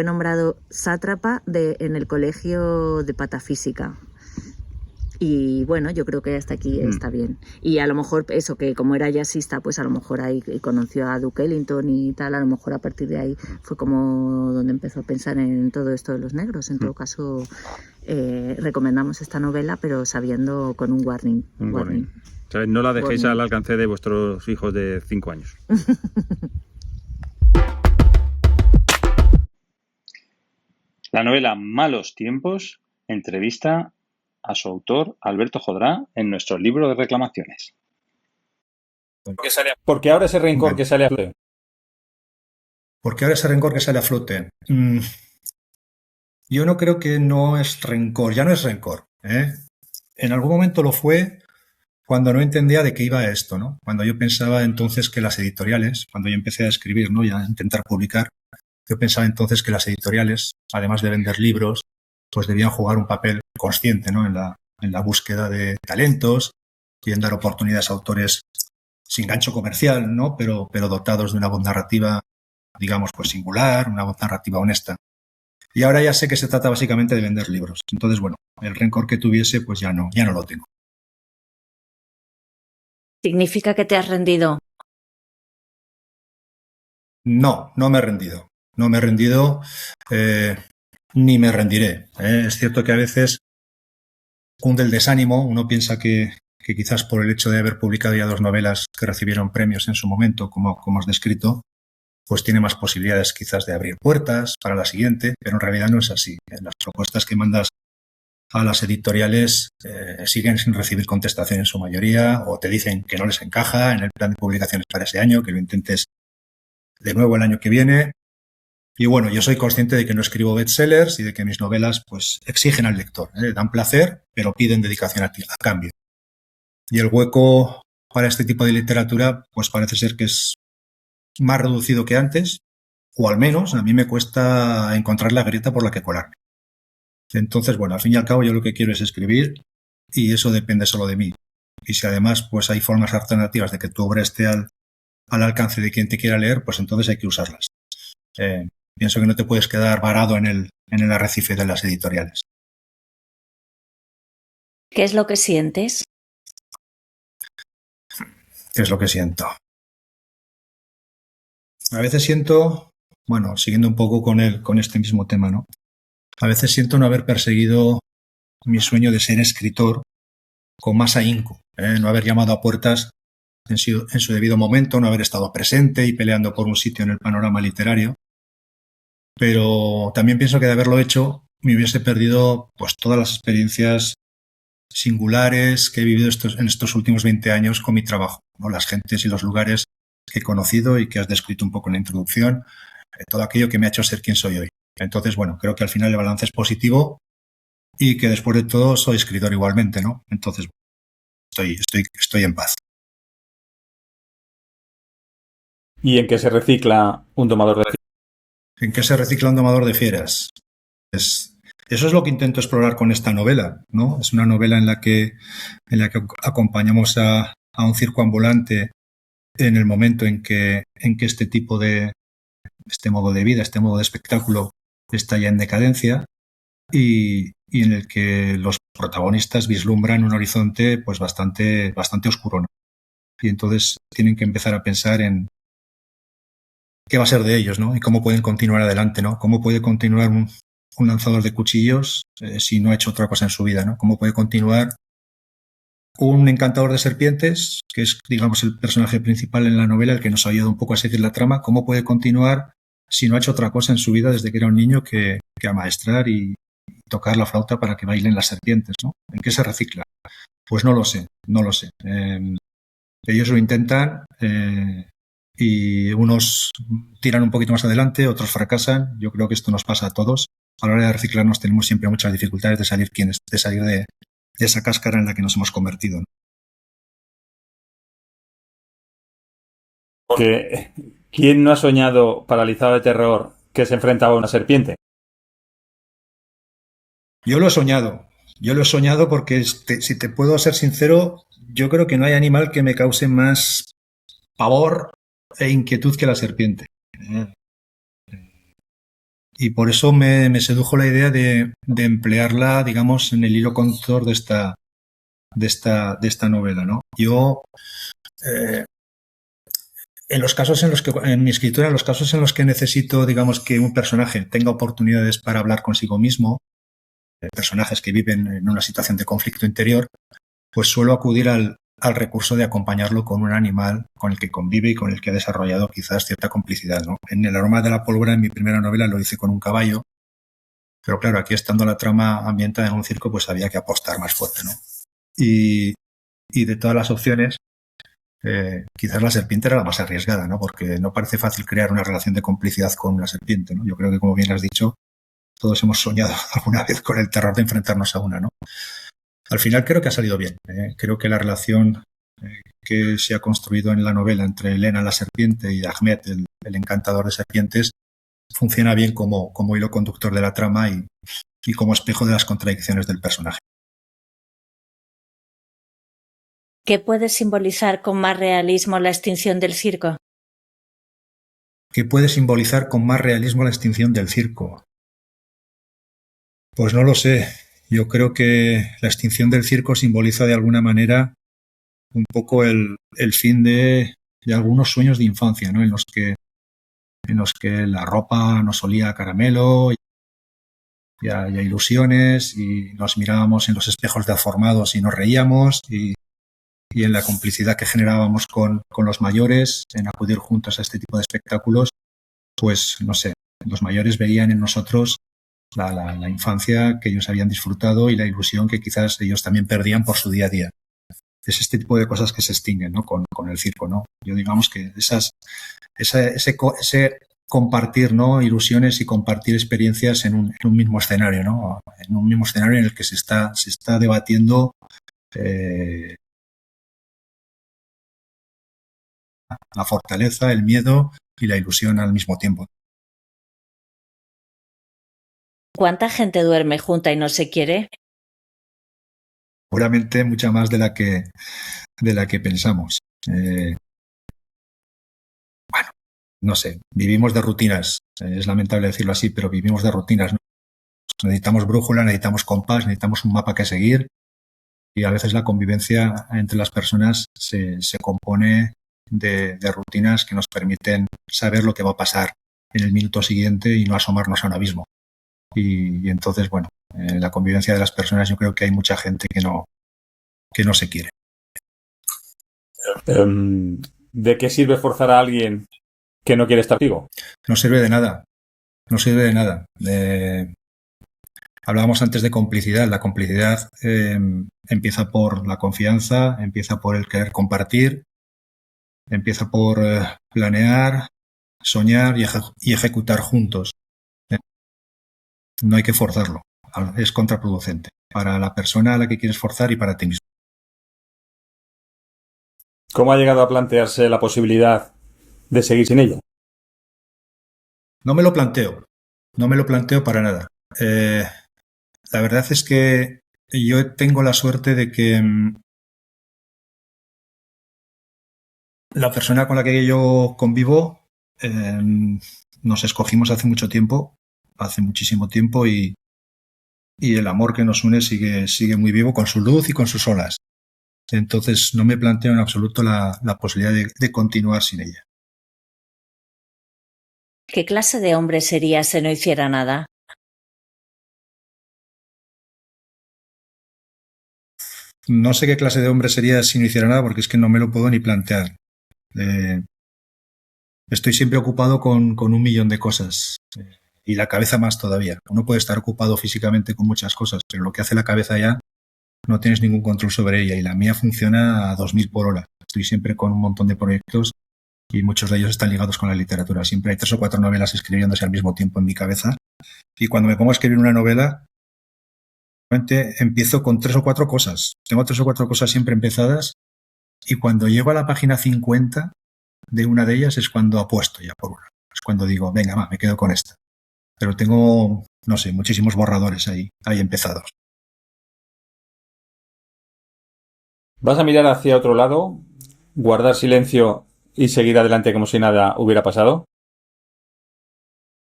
nombrado sátrapa en el colegio de patafísica. Y bueno, yo creo que hasta aquí está bien. Y a lo mejor eso, que como era jazzista, pues a lo mejor ahí conoció a Duke Ellington y tal, a lo mejor a partir de ahí fue como donde empezó a pensar en todo esto de los negros. En todo caso, recomendamos esta novela, pero sabiendo con un warning. Un warning. O sea, no la dejéis al alcance de vuestros hijos de 5 años. La novela Malos tiempos entrevista a su autor, Alberto Jodrá, en nuestro libro de reclamaciones. Porque ahora ese rencor que sale a flote. Porque ahora ese rencor que sale a flote. Yo no creo que no es rencor, ya no es rencor, ¿eh? En algún momento lo fue cuando no entendía de qué iba esto, ¿no? Cuando yo pensaba entonces que las editoriales, cuando yo empecé a escribir, ¿no?, y a intentar publicar, yo pensaba entonces que las editoriales, además de vender libros, pues debían jugar un papel consciente, ¿no?, en la búsqueda de talentos y en dar oportunidades a autores sin gancho comercial, ¿no?, pero dotados de una voz narrativa, digamos, pues singular, una voz narrativa honesta. Y ahora ya sé que se trata básicamente de vender libros. Entonces, bueno, el rencor que tuviese, pues ya no lo tengo. ¿Significa que te has rendido? No me he rendido. No me he rendido, ni me rendiré. Es cierto que a veces cunde el desánimo. Uno piensa que quizás por el hecho de haber publicado ya 2 novelas que recibieron premios en su momento, como has descrito, pues tiene más posibilidades quizás de abrir puertas para la siguiente, pero en realidad no es así. Las propuestas que mandas a las editoriales siguen sin recibir contestación en su mayoría, o te dicen que no les encaja en el plan de publicaciones para ese año, que lo intentes de nuevo el año que viene. Y bueno, yo soy consciente de que no escribo bestsellers y de que mis novelas pues exigen al lector, dan placer, pero piden dedicación a cambio. Y el hueco para este tipo de literatura pues parece ser que es más reducido que antes, o al menos a mí me cuesta encontrar la grieta por la que colarme. Entonces, bueno, al fin y al cabo yo lo que quiero es escribir y eso depende solo de mí. Y si además pues hay formas alternativas de que tu obra esté al alcance de quien te quiera leer, pues entonces hay que usarlas. Pienso que no te puedes quedar varado en el arrecife de las editoriales. ¿Qué es lo que sientes? ¿Qué es lo que siento? A veces siento, bueno, siguiendo un poco con este mismo tema, ¿no? A veces siento no haber perseguido mi sueño de ser escritor con más ahínco, no haber llamado a puertas en su debido momento, no haber estado presente y peleando por un sitio en el panorama literario. Pero también pienso que de haberlo hecho me hubiese perdido pues todas las experiencias singulares que he vivido en estos últimos 20 años con mi trabajo, ¿no? Las gentes y los lugares que he conocido y que has descrito un poco en la introducción, todo aquello que me ha hecho ser quien soy hoy. Entonces, bueno, creo que al final el balance es positivo y que después de todo soy escritor igualmente, ¿no? Entonces, estoy en paz. ¿Y en qué se recicla un domador de fieras? ¿En qué se recicla un domador de fieras? Eso es lo que intento explorar con esta novela, ¿no? Es una novela en la que acompañamos a un circo ambulante en el momento en que este modo de vida, este modo de espectáculo está ya en decadencia y en el que los protagonistas vislumbran un horizonte pues bastante oscuro, ¿no? Y entonces tienen que empezar a pensar en qué va a ser de ellos, ¿no? Y cómo pueden continuar adelante, ¿no? Cómo puede continuar un lanzador de cuchillos si no ha hecho otra cosa en su vida, ¿no? Cómo puede continuar un encantador de serpientes, que es, digamos, el personaje principal en la novela, el que nos ha ayudado un poco a seguir la trama. ¿Cómo puede continuar si no ha hecho otra cosa en su vida desde que era un niño que amaestrar y tocar la flauta para que bailen las serpientes, ¿no? ¿En qué se recicla? Pues no lo sé. Ellos lo intentan y unos tiran un poquito más adelante, otros fracasan. Yo creo que esto nos pasa a todos. A la hora de reciclarnos tenemos siempre muchas dificultades de salir de esa cáscara en la que nos hemos convertido, ¿no? Porque ¿quién no ha soñado paralizado de terror que se enfrentaba a una serpiente? Yo lo he soñado porque si te puedo ser sincero, yo creo que no hay animal que me cause más pavor e inquietud que la serpiente. Y por eso me sedujo la idea de emplearla, digamos, en el hilo conductor de esta novela, ¿no? Yo, en mi escritura, en los casos en los que necesito, digamos, que un personaje tenga oportunidades para hablar consigo mismo, personajes que viven en una situación de conflicto interior, pues suelo acudir al recurso de acompañarlo con un animal con el que convive y con el que ha desarrollado quizás cierta complicidad, ¿no? En El aroma de la pólvora, en mi primera novela, lo hice con un caballo, pero claro, aquí estando la trama ambientada en un circo, pues había que apostar más fuerte, ¿no? Y de todas las opciones, quizás la serpiente era la más arriesgada, ¿no? Porque no parece fácil crear una relación de complicidad con una serpiente, ¿no? Yo creo que, como bien has dicho, todos hemos soñado alguna vez con el terror de enfrentarnos a una, ¿no? Al final creo que ha salido bien. Creo que la relación que se ha construido en la novela entre Elena la serpiente y Ahmed, el encantador de serpientes, funciona bien como hilo conductor de la trama y como espejo de las contradicciones del personaje. ¿Qué puede simbolizar con más realismo la extinción del circo? ¿Qué puede simbolizar con más realismo la extinción del circo? Pues no lo sé. Yo creo que la extinción del circo simboliza de alguna manera un poco el fin de algunos sueños de infancia, ¿no? En los que la ropa nos olía a caramelo y a ilusiones, y nos mirábamos en los espejos deformados y nos reíamos, y en la complicidad que generábamos con los mayores en acudir juntos a este tipo de espectáculos, pues no sé, los mayores veían en nosotros la infancia que ellos habían disfrutado y la ilusión que quizás ellos también perdían por su día a día. Es este tipo de cosas que se extinguen, ¿no? con el circo, ¿no? Yo digamos que ese compartir, ¿no? Ilusiones y compartir experiencias en un mismo escenario, ¿no? En un mismo escenario en el que se está debatiendo la fortaleza, el miedo y la ilusión al mismo tiempo. ¿Cuánta gente duerme junta y no se quiere? Seguramente mucha más de la que pensamos. Bueno, no sé, vivimos de rutinas. Es lamentable decirlo así, pero vivimos de rutinas, ¿no? Necesitamos brújula, necesitamos compás, necesitamos un mapa que seguir y a veces la convivencia entre las personas se compone de rutinas que nos permiten saber lo que va a pasar en el minuto siguiente y no asomarnos a un abismo. Y entonces, bueno, en la convivencia de las personas yo creo que hay mucha gente que no se quiere. ¿De qué sirve forzar a alguien que no quiere estar vivo? No sirve de nada. No sirve de nada. Hablábamos antes de complicidad. La complicidad empieza por la confianza, empieza por el querer compartir, empieza por planear, soñar y ejecutar juntos. No hay que forzarlo. Es contraproducente para la persona a la que quieres forzar y para ti mismo. ¿Cómo ha llegado a plantearse la posibilidad de seguir sin ella? No me lo planteo. No me lo planteo para nada. La verdad es que yo tengo la suerte de que la persona con la que yo convivo nos escogimos hace mucho tiempo, hace muchísimo tiempo, y el amor que nos une sigue muy vivo con su luz y con sus olas. Entonces no me planteo en absoluto la posibilidad de continuar sin ella. ¿Qué clase de hombre sería si no hiciera nada? No sé qué clase de hombre sería si no hiciera nada porque es que no me lo puedo ni plantear. Estoy siempre ocupado con 1.000.000 de cosas y la cabeza más todavía. Uno puede estar ocupado físicamente con muchas cosas, pero lo que hace la cabeza ya no tienes ningún control sobre ella y la mía funciona a 2.000 por hora. Estoy siempre con un montón de proyectos y muchos de ellos están ligados con la literatura. Siempre hay 3 o 4 novelas escribiéndose al mismo tiempo en mi cabeza y cuando me pongo a escribir una novela empiezo con 3 o 4 cosas. Tengo 3 o 4 cosas siempre empezadas y cuando llego a la página 50 de una de ellas es cuando apuesto ya por una. Es cuando digo, venga, me quedo con esta. Pero tengo, no sé, muchísimos borradores ahí empezados. ¿Vas a mirar hacia otro lado, guardar silencio y seguir adelante como si nada hubiera pasado?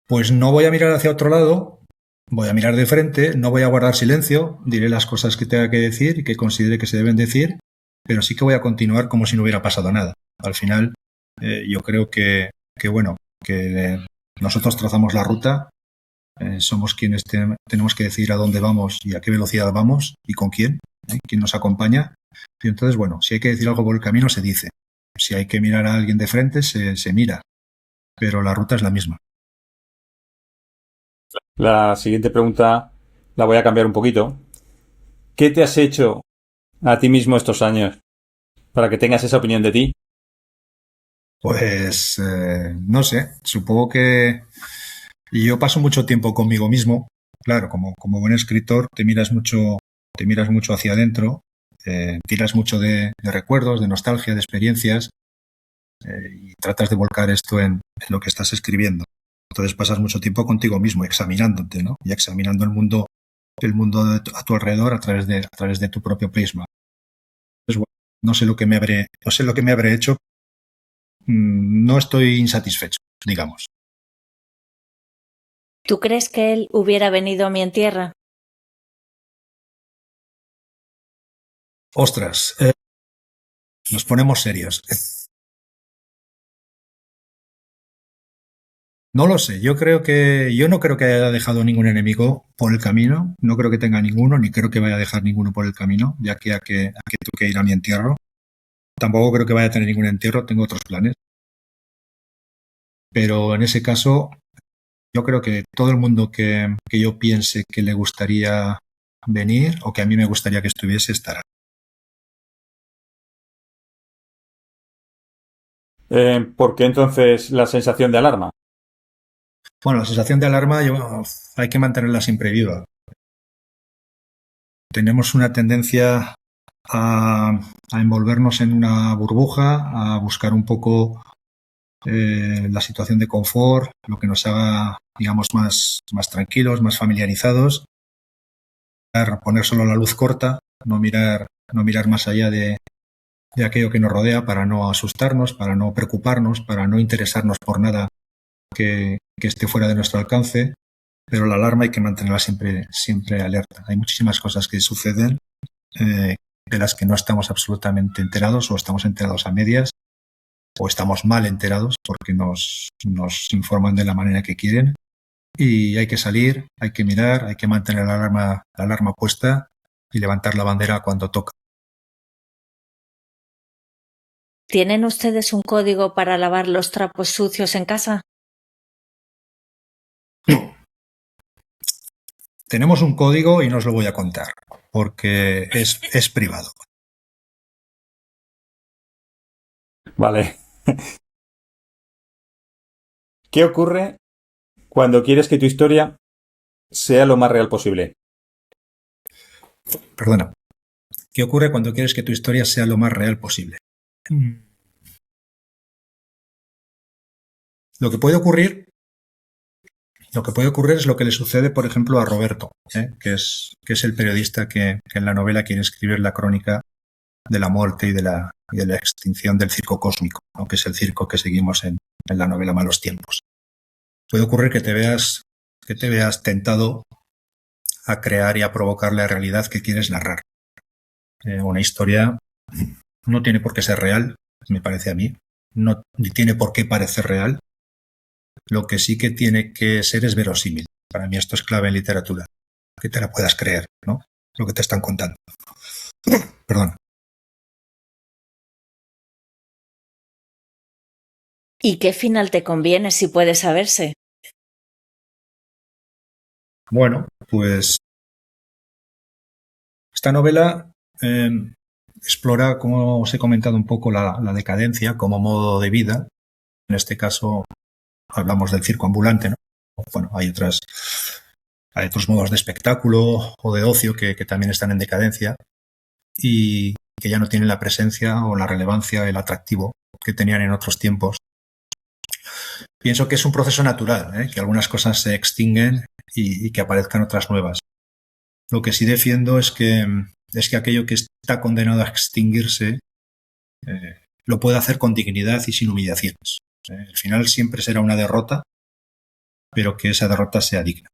Pues no voy a mirar hacia otro lado, voy a mirar de frente, no voy a guardar silencio, diré las cosas que tenga que decir y que considere que se deben decir, pero sí que voy a continuar como si no hubiera pasado nada. Al final, yo creo que nosotros trazamos la ruta, somos quienes tenemos que decidir a dónde vamos y a qué velocidad vamos y con quién nos acompaña. Y entonces, bueno, si hay que decir algo por el camino, se dice. Si hay que mirar a alguien de frente, se mira. Pero la ruta es la misma. La siguiente pregunta la voy a cambiar un poquito. ¿Qué te has hecho a ti mismo estos años para que tengas esa opinión de ti? Pues no sé, supongo que yo paso mucho tiempo conmigo mismo. Claro, como buen escritor te miras mucho hacia adentro, tiras mucho de recuerdos, de nostalgia, de experiencias y tratas de volcar esto en lo que estás escribiendo. Entonces pasas mucho tiempo contigo mismo, examinándote, ¿no? Y examinando el mundo a tu alrededor a través de tu propio prisma. Entonces, bueno, no sé lo que me habré hecho. No estoy insatisfecho, digamos. ¿Tú crees que él hubiera venido a mi entierro? Ostras, nos ponemos serios. No lo sé, yo no creo que haya dejado ningún enemigo por el camino, no creo que tenga ninguno, ni creo que vaya a dejar ninguno por el camino, ya que a que tuve que ir a mi entierro. Tampoco creo que vaya a tener ningún entierro, tengo otros planes. Pero en ese caso, Yo creo que todo el mundo que yo piense que le gustaría venir o que a mí me gustaría que estuviese estará. ¿Por qué entonces la sensación de alarma? Bueno, la sensación de alarma hay que mantenerla siempre viva. Tenemos una tendencia a envolvernos en una burbuja, a buscar un poco la situación de confort, lo que nos haga, digamos, más tranquilos, más familiarizados. Poner solo la luz corta, no mirar más allá de aquello que nos rodea para no asustarnos, para no preocuparnos, para no interesarnos por nada que esté fuera de nuestro alcance, pero la alarma hay que mantenerla siempre alerta. Hay muchísimas cosas que suceden de las que no estamos absolutamente enterados o estamos enterados a medias o estamos mal enterados porque nos informan de la manera que quieren y hay que salir, hay que mirar, hay que mantener la alarma puesta y levantar la bandera cuando toca. ¿Tienen ustedes un código para lavar los trapos sucios en casa? No. Tenemos un código y no os lo voy a contar porque es privado. Vale. ¿Qué ocurre cuando quieres que tu historia sea lo más real posible? Perdona. ¿Qué ocurre cuando quieres que tu historia sea lo más real posible? Lo que puede ocurrir es lo que le sucede, por ejemplo, a Roberto, que es el periodista que en la novela quiere escribir la crónica de la muerte y de la extinción del circo cósmico, ¿no? Que es el circo que seguimos en la novela Malos Tiempos. Puede ocurrir que te veas tentado a crear y a provocar la realidad que quieres narrar. Una historia no tiene por qué ser real, me parece a mí, no ni tiene por qué parecer real. Lo que sí que tiene que ser es verosímil. Para mí esto es clave en literatura, que te la puedas creer, ¿no? Lo que te están contando. Perdón. ¿Y qué final te conviene si puede saberse? Bueno, pues esta novela explora, como os he comentado un poco, la decadencia como modo de vida. En este caso hablamos del circo ambulante, ¿no? Bueno, hay otros modos de espectáculo o de ocio que también están en decadencia y que ya no tienen la presencia o la relevancia, el atractivo que tenían en otros tiempos. Pienso que es un proceso natural, que algunas cosas se extinguen y que aparezcan otras nuevas. Lo que sí defiendo es que aquello que está condenado a extinguirse lo puede hacer con dignidad y sin humillaciones. El final siempre será una derrota, pero que esa derrota sea digna.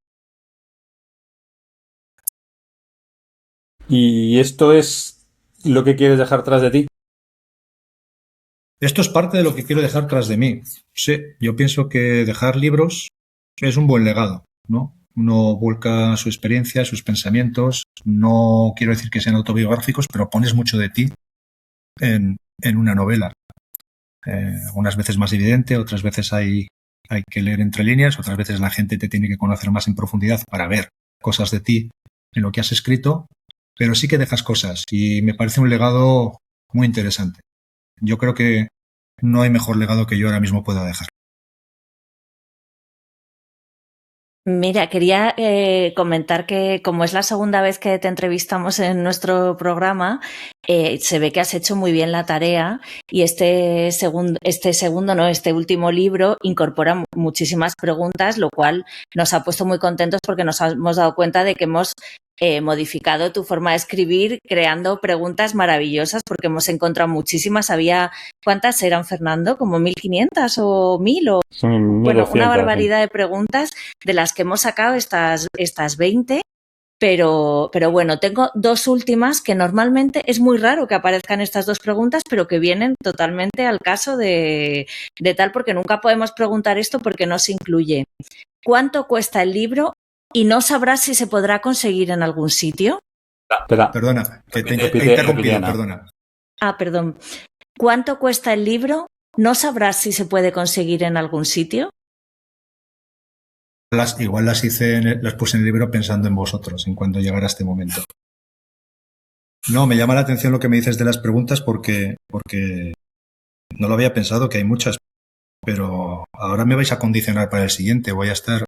¿Y esto es lo que quieres dejar tras de ti? Esto es parte de lo que quiero dejar tras de mí. Sí, yo pienso que dejar libros es un buen legado, ¿no? Uno vuelca su experiencia, sus pensamientos. No quiero decir que sean autobiográficos, pero pones mucho de ti en una novela. Unas veces más evidente, otras veces hay que leer entre líneas, otras veces la gente te tiene que conocer más en profundidad para ver cosas de ti en lo que has escrito, pero sí que dejas cosas y me parece un legado muy interesante. Yo creo que no hay mejor legado que yo ahora mismo pueda dejar. Mira, quería comentar que como es la segunda vez que te entrevistamos en nuestro programa, se ve que has hecho muy bien la tarea y este último libro incorpora muchísimas preguntas, lo cual nos ha puesto muy contentos porque nos hemos dado cuenta de que hemos modificado tu forma de escribir creando preguntas maravillosas porque hemos encontrado muchísimas. ¿Cuántas eran, Fernando? ¿Como 1.500 o 1.000? Bueno, una barbaridad de preguntas de las que hemos sacado estas 20, pero bueno, tengo dos últimas que normalmente es muy raro que aparezcan estas dos preguntas, pero que vienen totalmente al caso de tal, porque nunca podemos preguntar esto porque no se incluye. ¿Cuánto cuesta el libro? Y no sabrás si se podrá conseguir en algún sitio. Perdona, que te he interrumpido, perdona. Perdón. ¿Cuánto cuesta el libro? ¿No sabrás si se puede conseguir en algún sitio? Igual las las puse en el libro pensando en vosotros, en cuando llegara este momento. No, me llama la atención lo que me dices de las preguntas porque no lo había pensado, que hay muchas, pero ahora me vais a condicionar para el siguiente. Voy a estar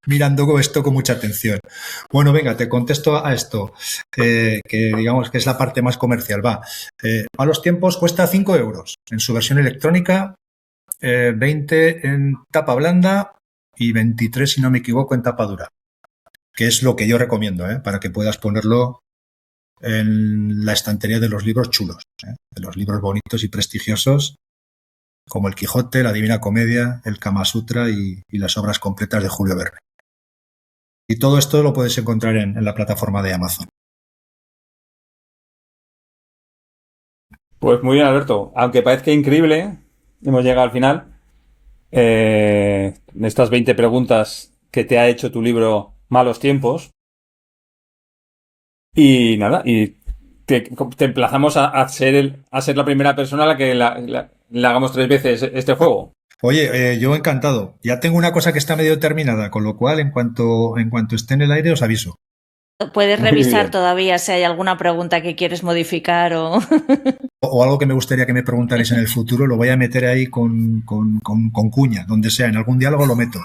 mirando esto con mucha atención. Bueno, venga, te contesto a esto, que digamos que es la parte más comercial. Malos tiempos cuesta 5 euros en su versión electrónica, 20 en tapa blanda y 23, si no me equivoco, en tapa dura, que es lo que yo recomiendo, para que puedas ponerlo en la estantería de los libros chulos, de los libros bonitos y prestigiosos, como El Quijote, La Divina Comedia, el Kama Sutra y las obras completas de Julio Verne. Y todo esto lo puedes encontrar en la plataforma de Amazon. Pues muy bien, Alberto. Aunque parezca increíble, hemos llegado al final. Estas 20 preguntas que te ha hecho tu libro Malos Tiempos. Y nada, y te emplazamos a ser la primera persona a la que le hagamos 3 veces este juego. Oye, yo encantado. Ya tengo una cosa que está medio terminada, con lo cual en cuanto esté en el aire os aviso. Puedes revisar todavía si hay alguna pregunta que quieres modificar o... O algo que me gustaría que me preguntarais en el futuro, lo voy a meter ahí con cuña, donde sea, en algún diálogo lo meto.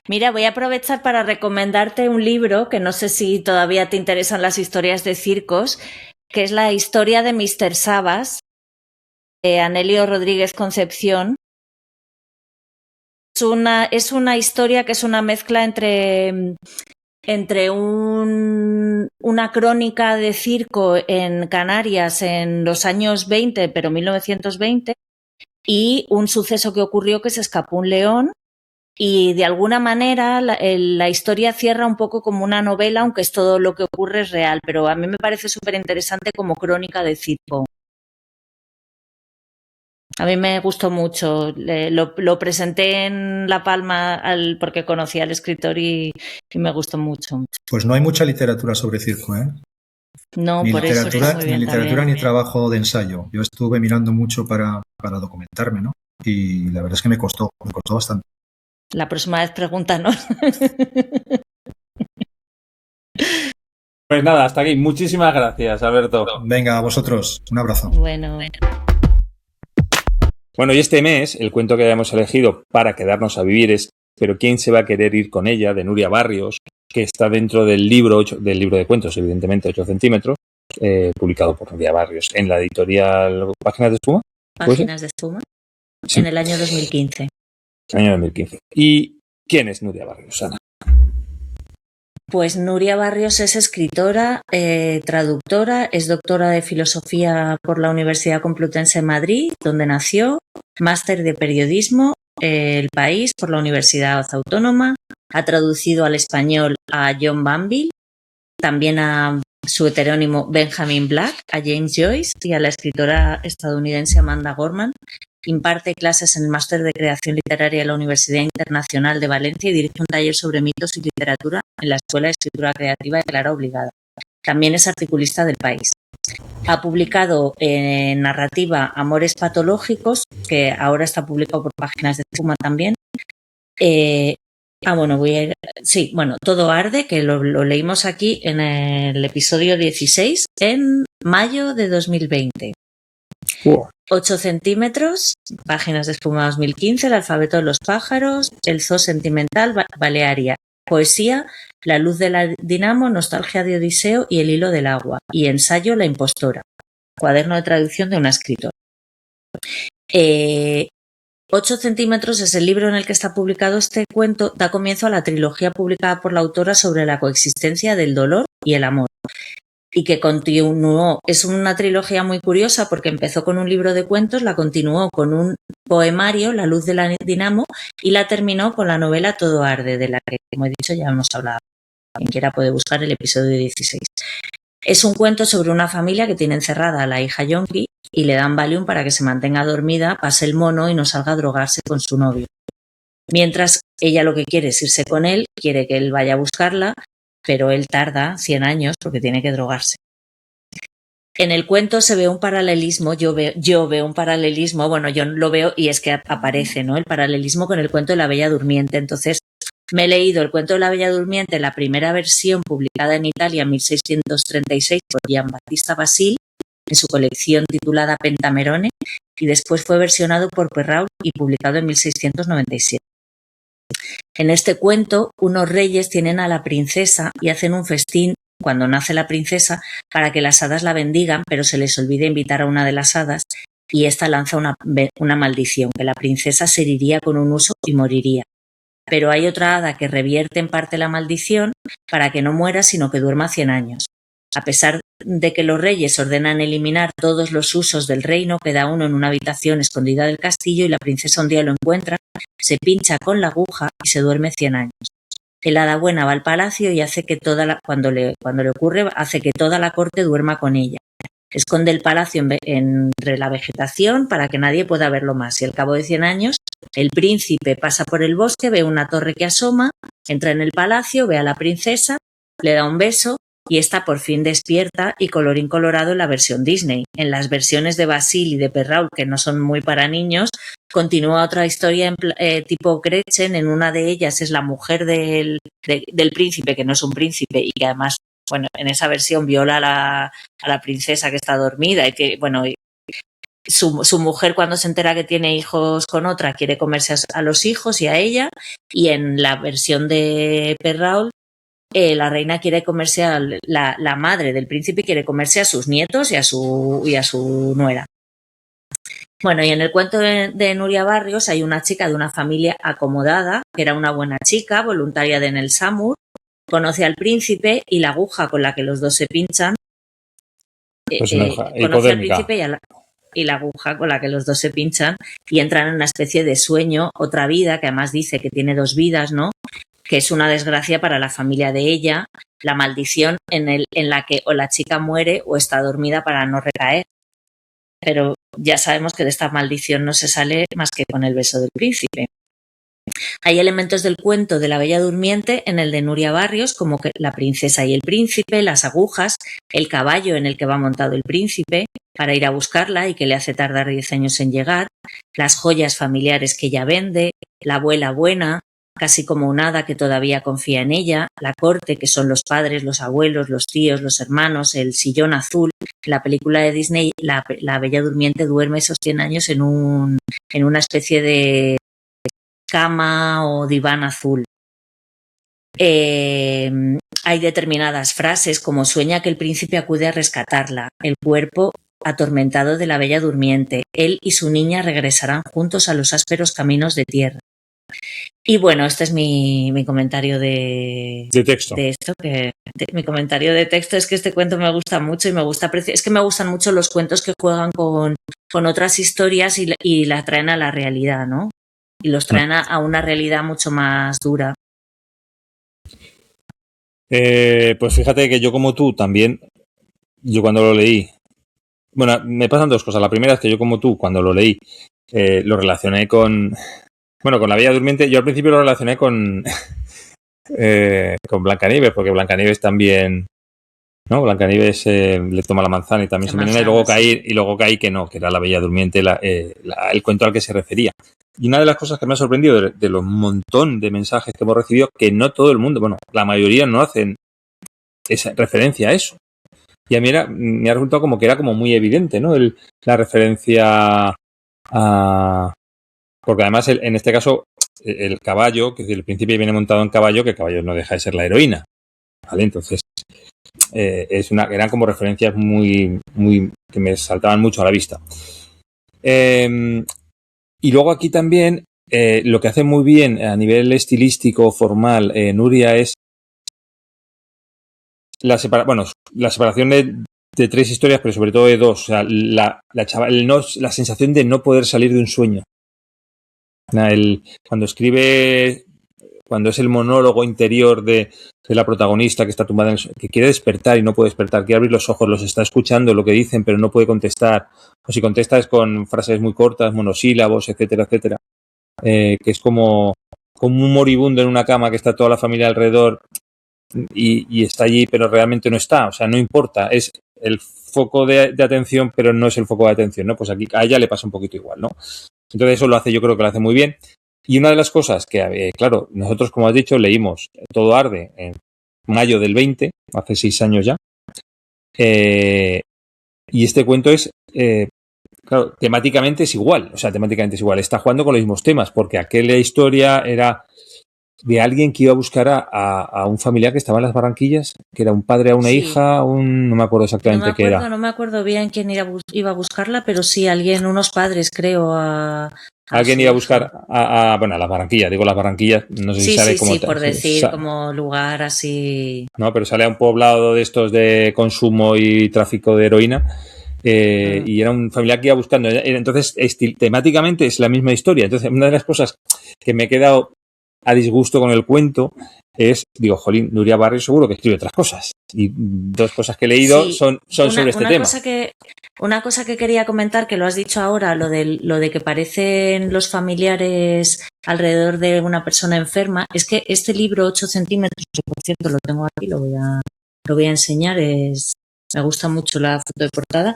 Mira, voy a aprovechar para recomendarte un libro que no sé si todavía te interesan las historias de circos, que es La historia de Mr. Sabas, de Anelio Rodríguez Concepción. Es una historia que es una mezcla entre una crónica de circo en Canarias en los años 20, pero 1920, y un suceso que ocurrió que se escapó un león, y de alguna manera la historia cierra un poco como una novela, aunque es todo lo que ocurre es real, pero a mí me parece súper interesante como crónica de circo. A mí me gustó mucho, lo presenté en La Palma porque conocí al escritor y me gustó mucho. Pues no hay mucha literatura sobre circo, ¿eh? No, Ni por eso está muy bien, ni literatura también. ni trabajo de ensayo. Yo estuve mirando mucho para documentarme, ¿no? Y la verdad es que me costó bastante. La próxima vez pregúntanos. Pues nada, hasta aquí. Muchísimas gracias, Alberto. Venga, a vosotros, un abrazo. Bueno. Bueno, y este mes, el cuento que hayamos elegido para quedarnos a vivir es Pero ¿quién se va a querer ir con ella?, de Nuria Barrios, que está dentro del libro de cuentos, evidentemente, 8 centímetros, publicado por Nuria Barrios en la editorial Páginas de Espuma. Páginas de Espuma, sí. En el año 2015. Año 2015. ¿Y quién es Nuria Barrios, Ana? Pues Nuria Barrios es escritora, traductora, es doctora de Filosofía por la Universidad Complutense de Madrid, donde nació, máster de Periodismo, El País por la Universidad Autónoma, ha traducido al español a John Banville, también a su heterónimo Benjamin Black, a James Joyce y a la escritora estadounidense Amanda Gorman. Imparte clases en el Máster de Creación Literaria de la Universidad Internacional de Valencia y dirige un taller sobre mitos y literatura en la Escuela de Escritura Creativa de Clara Obligada. También es articulista del País. Ha publicado narrativa Amores Patológicos, que ahora está publicado por Páginas de Espuma también. Todo arde, que lo leímos aquí en el episodio 16 en mayo de 2020. 8 centímetros, Páginas de Espuma 2015, El alfabeto de los pájaros, El zoo sentimental, Balearia, poesía, La luz de la dinamo, Nostalgia de Odiseo y El hilo del agua, y ensayo La impostora, cuaderno de traducción de una escritora. 8 centímetros es el libro en el que está publicado este cuento, da comienzo a la trilogía publicada por la autora sobre la coexistencia del dolor y el amor, y que continuó. Es una trilogía muy curiosa porque empezó con un libro de cuentos, la continuó con un poemario, La luz de la dinamo, y la terminó con la novela Todo arde, de la que, como he dicho, ya hemos hablado. Quien quiera puede buscar el episodio 16. Es un cuento sobre una familia que tiene encerrada a la hija Yonki y le dan Valium para que se mantenga dormida, pase el mono y no salga a drogarse con su novio. Mientras ella lo que quiere es irse con él, quiere que él vaya a buscarla, pero él tarda 100 años porque tiene que drogarse. En el cuento se ve un paralelismo, yo veo un paralelismo, bueno, yo lo veo y es que aparece, ¿no? El paralelismo con el cuento de la Bella Durmiente. Entonces, me he leído el cuento de la Bella Durmiente, la primera versión publicada en Italia en 1636 por Giambattista Basile, en su colección titulada Pentamerone, y después fue versionado por Perrault y publicado en 1697. En este cuento, unos reyes tienen a la princesa y hacen un festín cuando nace la princesa para que las hadas la bendigan, pero se les olvida invitar a una de las hadas y ésta lanza una maldición, que la princesa se heriría con un huso y moriría. Pero hay otra hada que revierte en parte la maldición para que no muera, sino que duerma 100 años. A pesar de que los reyes ordenan eliminar todos los usos del reino, queda uno en una habitación escondida del castillo y la princesa un día lo encuentra, se pincha con la aguja y se duerme 100 años. El hada buena va al palacio y hace que cuando le ocurre, hace que toda la corte duerma con ella. Esconde el palacio entre la vegetación para que nadie pueda verlo más. Y al cabo de 100 años, el príncipe pasa por el bosque, ve una torre que asoma, entra en el palacio, ve a la princesa, le da un beso y esta por fin despierta y colorín colorado en la versión Disney. En las versiones de Basile y de Perrault, que no son muy para niños, continúa otra historia tipo Gretchen. En una de ellas es la mujer del príncipe, que no es un príncipe y que además, bueno, en esa versión viola a la princesa que está dormida y que, bueno, su mujer cuando se entera que tiene hijos con otra quiere comerse a los hijos y a ella, y en la versión de Perrault la reina quiere comerse la madre del príncipe quiere comerse a sus nietos y a su nuera. Bueno, y en el cuento de Nuria Barrios hay una chica de una familia acomodada, que era una buena chica, voluntaria de Nel Samur, conoce al príncipe y la aguja con la que los dos se pinchan, conoce al príncipe y la aguja con la que los dos se pinchan y entran en una especie de sueño, otra vida, que además dice que tiene 2 vidas, ¿no? Que es una desgracia para la familia de ella, la maldición en la que o la chica muere o está dormida para no recaer. Pero ya sabemos que de esta maldición no se sale más que con el beso del príncipe. Hay elementos del cuento de la Bella Durmiente en el de Nuria Barrios, como que la princesa y el príncipe, las agujas, el caballo en el que va montado el príncipe para ir a buscarla y que le hace tardar 10 años en llegar, las joyas familiares que ella vende, la abuela buena, casi como un hada que todavía confía en ella, la corte, que son los padres, los abuelos, los tíos, los hermanos, el sillón azul. En la película de Disney, la Bella Durmiente duerme esos 100 años en una especie de cama o diván azul. Hay determinadas frases como sueña que el príncipe acude a rescatarla, el cuerpo atormentado de la Bella Durmiente, él y su niña regresarán juntos a los ásperos caminos de tierra. Y bueno, este es mi comentario de texto. De esto, mi comentario de texto es que este cuento me gusta mucho y es que me gustan mucho los cuentos que juegan con otras historias y las traen a la realidad, ¿no? Y los traen a una realidad mucho más dura. Pues fíjate que yo como tú también, yo cuando lo leí, bueno, me pasan 2 cosas. La primera es que yo como tú, cuando lo leí, lo relacioné con la Bella Durmiente. Yo al principio lo relacioné con Blancanieves, porque Blancanieves también, ¿no? Blancanieves le toma la manzana y también se envenena, y luego caí que no, que era la Bella Durmiente el cuento al que se refería. Y una de las cosas que me ha sorprendido de los montón de mensajes que hemos recibido, que no todo el mundo, bueno, la mayoría no hacen esa referencia a eso. Y a mí me ha resultado como que era como muy evidente, ¿no? La referencia a... Porque además, en este caso, el caballo, que el príncipe viene montado en caballo, que el caballo no deja de ser la heroína, ¿vale? Entonces, eran como referencias muy, muy, que me saltaban mucho a la vista. Y luego aquí también, lo que hace muy bien a nivel estilístico, formal, Nuria, es la separación de 3 historias, pero sobre todo de 2. O sea, la sensación de no poder salir de un sueño. Cuando escribe, cuando es el monólogo interior de la protagonista que está tumbada que quiere despertar y no puede despertar, quiere abrir los ojos, los está escuchando lo que dicen, pero no puede contestar. O si contesta es con frases muy cortas, monosílabos, etcétera, etcétera. Que es como un moribundo en una cama que está toda la familia alrededor y está allí, pero realmente no está. O sea, no importa. el foco de atención, pero no es el foco de atención, ¿no? Pues aquí a ella le pasa un poquito igual, ¿no? Entonces eso yo creo que lo hace muy bien. Y una de las cosas que, claro, nosotros, como has dicho, leímos Todo arde en mayo del 20, hace 6 años ya. Y este cuento es, claro, temáticamente es igual. O sea, temáticamente es igual. Está jugando con los mismos temas, porque aquella historia era de alguien que iba a buscar a un familiar que estaba en las Barranquillas, que era un padre a una hija, no me acuerdo exactamente qué era. No me acuerdo bien quién iba a buscarla, pero sí, unos padres, creo, alguien iba a buscar a las Barranquillas, digo las Barranquillas, no sé si sale como... Sí, por decir, como lugar así... No, pero sale a un poblado de estos de consumo y tráfico de heroína, y era un familiar que iba buscando. Entonces, temáticamente es la misma historia. Entonces, una de las cosas que me he quedado a disgusto con el cuento es, digo, jolín, Nuria Barrios seguro que escribe otras cosas. Y 2 cosas que he leído son sobre este tema. Una cosa que quería comentar, que lo has dicho ahora, lo de que parecen los familiares alrededor de una persona enferma, es que este libro, 8 centímetros, que por cierto lo tengo aquí, lo voy a enseñar, me gusta mucho la foto de portada.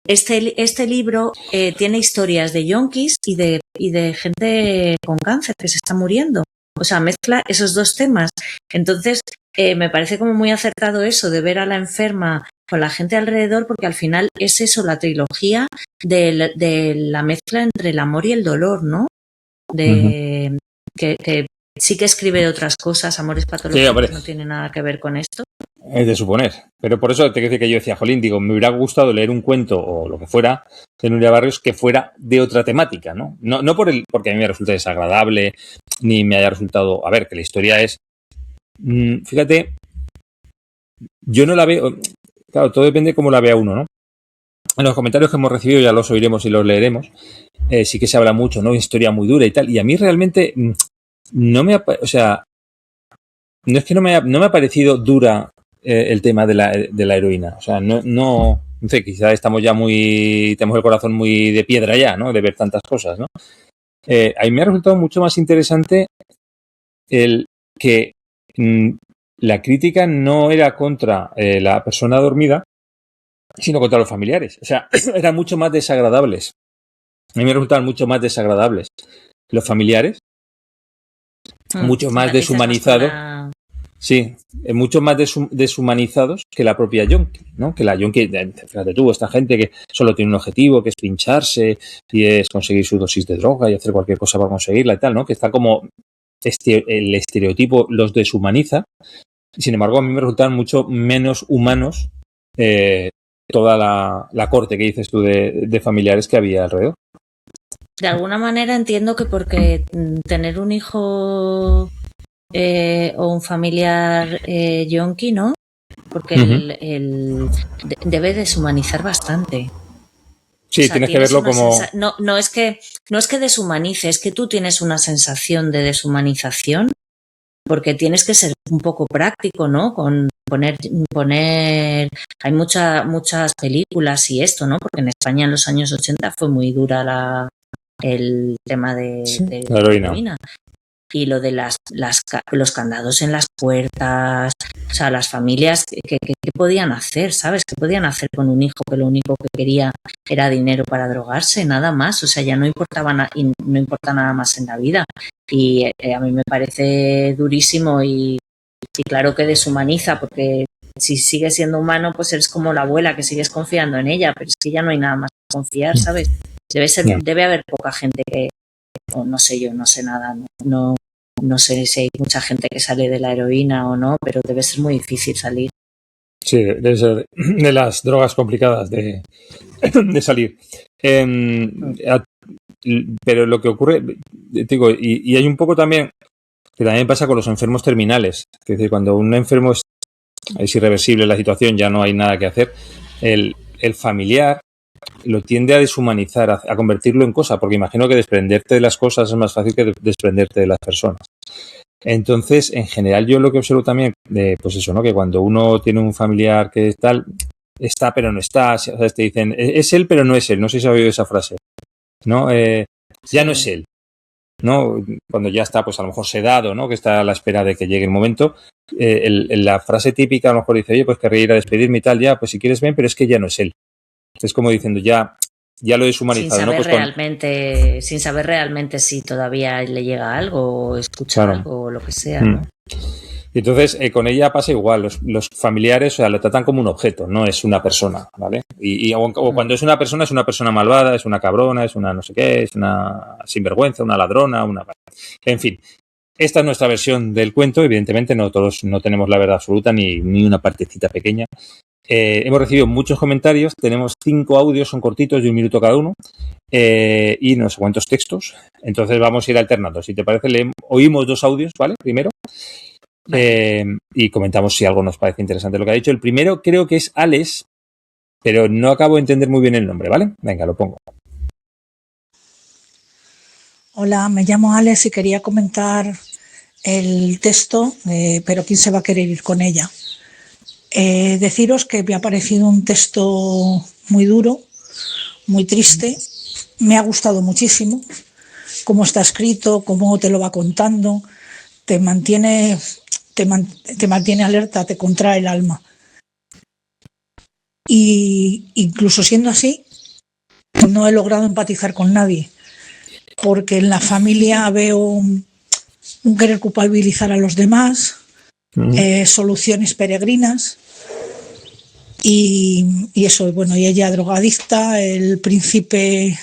Este libro tiene historias de yonkis y de gente con cáncer que se está muriendo. O sea, mezcla esos 2 temas. Entonces, me parece como muy acertado eso de ver a la enferma con la gente alrededor, porque al final es eso, la trilogía de la mezcla entre el amor y el dolor, ¿no? Que sí que escribe de otras cosas, Amores patológicos, no tiene nada que ver con esto. Es de suponer. Pero por eso te quiero decir que yo decía, jolín, digo, me hubiera gustado leer un cuento o lo que fuera de Nuria Barrios que fuera de otra temática, ¿no? No porque a mí me resulte desagradable ni me haya resultado... A ver, que la historia es... fíjate, yo no la veo... Claro, todo depende de cómo la vea uno, ¿no? En los comentarios que hemos recibido, ya los oiremos y los leeremos, sí que se habla mucho, ¿no? Historia muy dura y tal. Y a mí realmente no me... O sea, no es que no me ha parecido dura el tema de la heroína. O sea, no sé, quizá estamos ya tenemos el corazón muy de piedra ya, ¿no? De ver tantas cosas, ¿no? A mí me ha resultado mucho más interesante el que la crítica no era contra la persona dormida, sino contra los familiares. O sea, eran mucho más desagradables. A mí me resultaban mucho más desagradables los familiares, mucho más deshumanizados. Sí, mucho más deshumanizados que la propia yonki, ¿no? Que la yonki, fíjate tú, esta gente que solo tiene un objetivo, que es pincharse y es conseguir su dosis de droga y hacer cualquier cosa para conseguirla y tal, ¿no? Que está como el estereotipo los deshumaniza. Sin embargo, a mí me resultan mucho menos humanos toda la corte que dices tú de familiares que había alrededor. De alguna manera entiendo que porque tener un hijo o un familiar yonki, ¿no? Porque debe deshumanizar bastante. Sí, o sea, tienes que verlo como... No es que deshumanice, es que tú tienes una sensación de deshumanización porque tienes que ser un poco práctico, ¿no? Con poner hay muchas películas y esto, ¿no? Porque en España en los años 80 fue muy dura el tema de la heroína. Y lo de los candados en las puertas, o sea, las familias, ¿qué podían hacer? ¿Sabes? ¿Qué podían hacer con un hijo que lo único que quería era dinero para drogarse? Nada más, o sea, ya no importa nada más en la vida. Y a mí me parece durísimo y claro que deshumaniza, porque si sigues siendo humano, pues eres como la abuela, que sigues confiando en ella, pero es que ya no hay nada más que confiar, ¿sabes? Debe haber poca gente que, o no sé, yo no sé nada, no sé si hay mucha gente que sale de la heroína o no, pero debe ser muy difícil salir. Sí, debe ser de las drogas complicadas de salir. Pero lo que ocurre, digo, y hay un poco también, que también pasa con los enfermos terminales, es decir, cuando un enfermo es irreversible la situación, ya no hay nada que hacer, el familiar lo tiende a deshumanizar, a convertirlo en cosa, porque imagino que desprenderte de las cosas es más fácil que desprenderte de las personas. Entonces, en general, yo lo que observo también, pues eso, ¿no? Que cuando uno tiene un familiar que tal, está pero no está, o sea, te dicen, es él pero no es él, no sé si has oído esa frase, ¿no? Ya no es él. ¿no? Cuando ya está, pues a lo mejor sedado, ¿no? Que está a la espera de que llegue el momento. La frase típica a lo mejor dice, oye, pues querría ir a despedirme y tal, ya, pues si quieres ven, pero es que ya no es él. Es como diciendo, ya lo he deshumanizado, ¿no? Pues sin saber realmente si todavía le llega algo o escucha algo o lo que sea, ¿no? Y entonces, con ella pasa igual. Los familiares, o sea, lo tratan como un objeto, no es una persona, ¿vale? O cuando es una persona malvada, es una cabrona, es una no sé qué, es una sinvergüenza, una ladrona, En fin, esta es nuestra versión del cuento. Evidentemente, no todos no tenemos la verdad absoluta ni una partecita pequeña. Hemos recibido muchos comentarios, tenemos 5 audios, son cortitos de 1 minuto cada uno, y no sé cuántos textos. Entonces vamos a ir alternando. Si te parece, oímos 2 audios, ¿vale? Primero. Y comentamos si algo nos parece interesante lo que ha dicho. El primero creo que es Alex, pero no acabo de entender muy bien el nombre, ¿vale? Venga, lo pongo. Hola, me llamo Alex y quería comentar el texto, pero ¿quién se va a querer ir con ella? Deciros que me ha parecido un texto muy duro, muy triste. Me ha gustado muchísimo cómo está escrito, cómo te lo va contando. Te mantiene alerta, te contrae el alma. Y incluso siendo así, no he logrado empatizar con nadie, porque en la familia veo un querer culpabilizar a los demás, soluciones peregrinas, y eso, bueno, y ella drogadicta, el príncipe,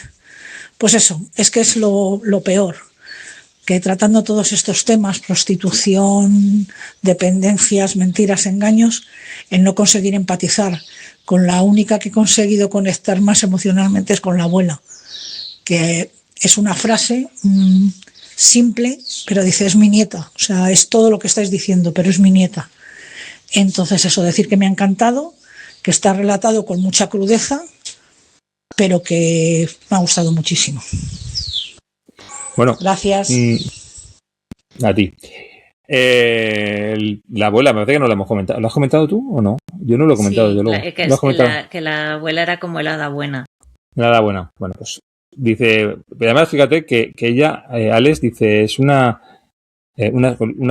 pues eso, es que es lo peor, que tratando todos estos temas, prostitución, dependencias, mentiras, engaños, el no conseguir empatizar con la única que he conseguido conectar más emocionalmente es con la abuela, que es una frase simple, pero dice, es mi nieta, o sea, es todo lo que estáis diciendo, pero es mi nieta. Entonces eso, decir que me ha encantado, que está relatado con mucha crudeza, pero que me ha gustado muchísimo. Bueno, gracias. A ti. La abuela, me parece que no la hemos comentado. ¿Lo has comentado tú o no? Yo no lo he comentado, desde luego. Que la abuela era como el hada buena. La hada buena. Bueno, pues dice, además fíjate que ella, Alex, dice, es una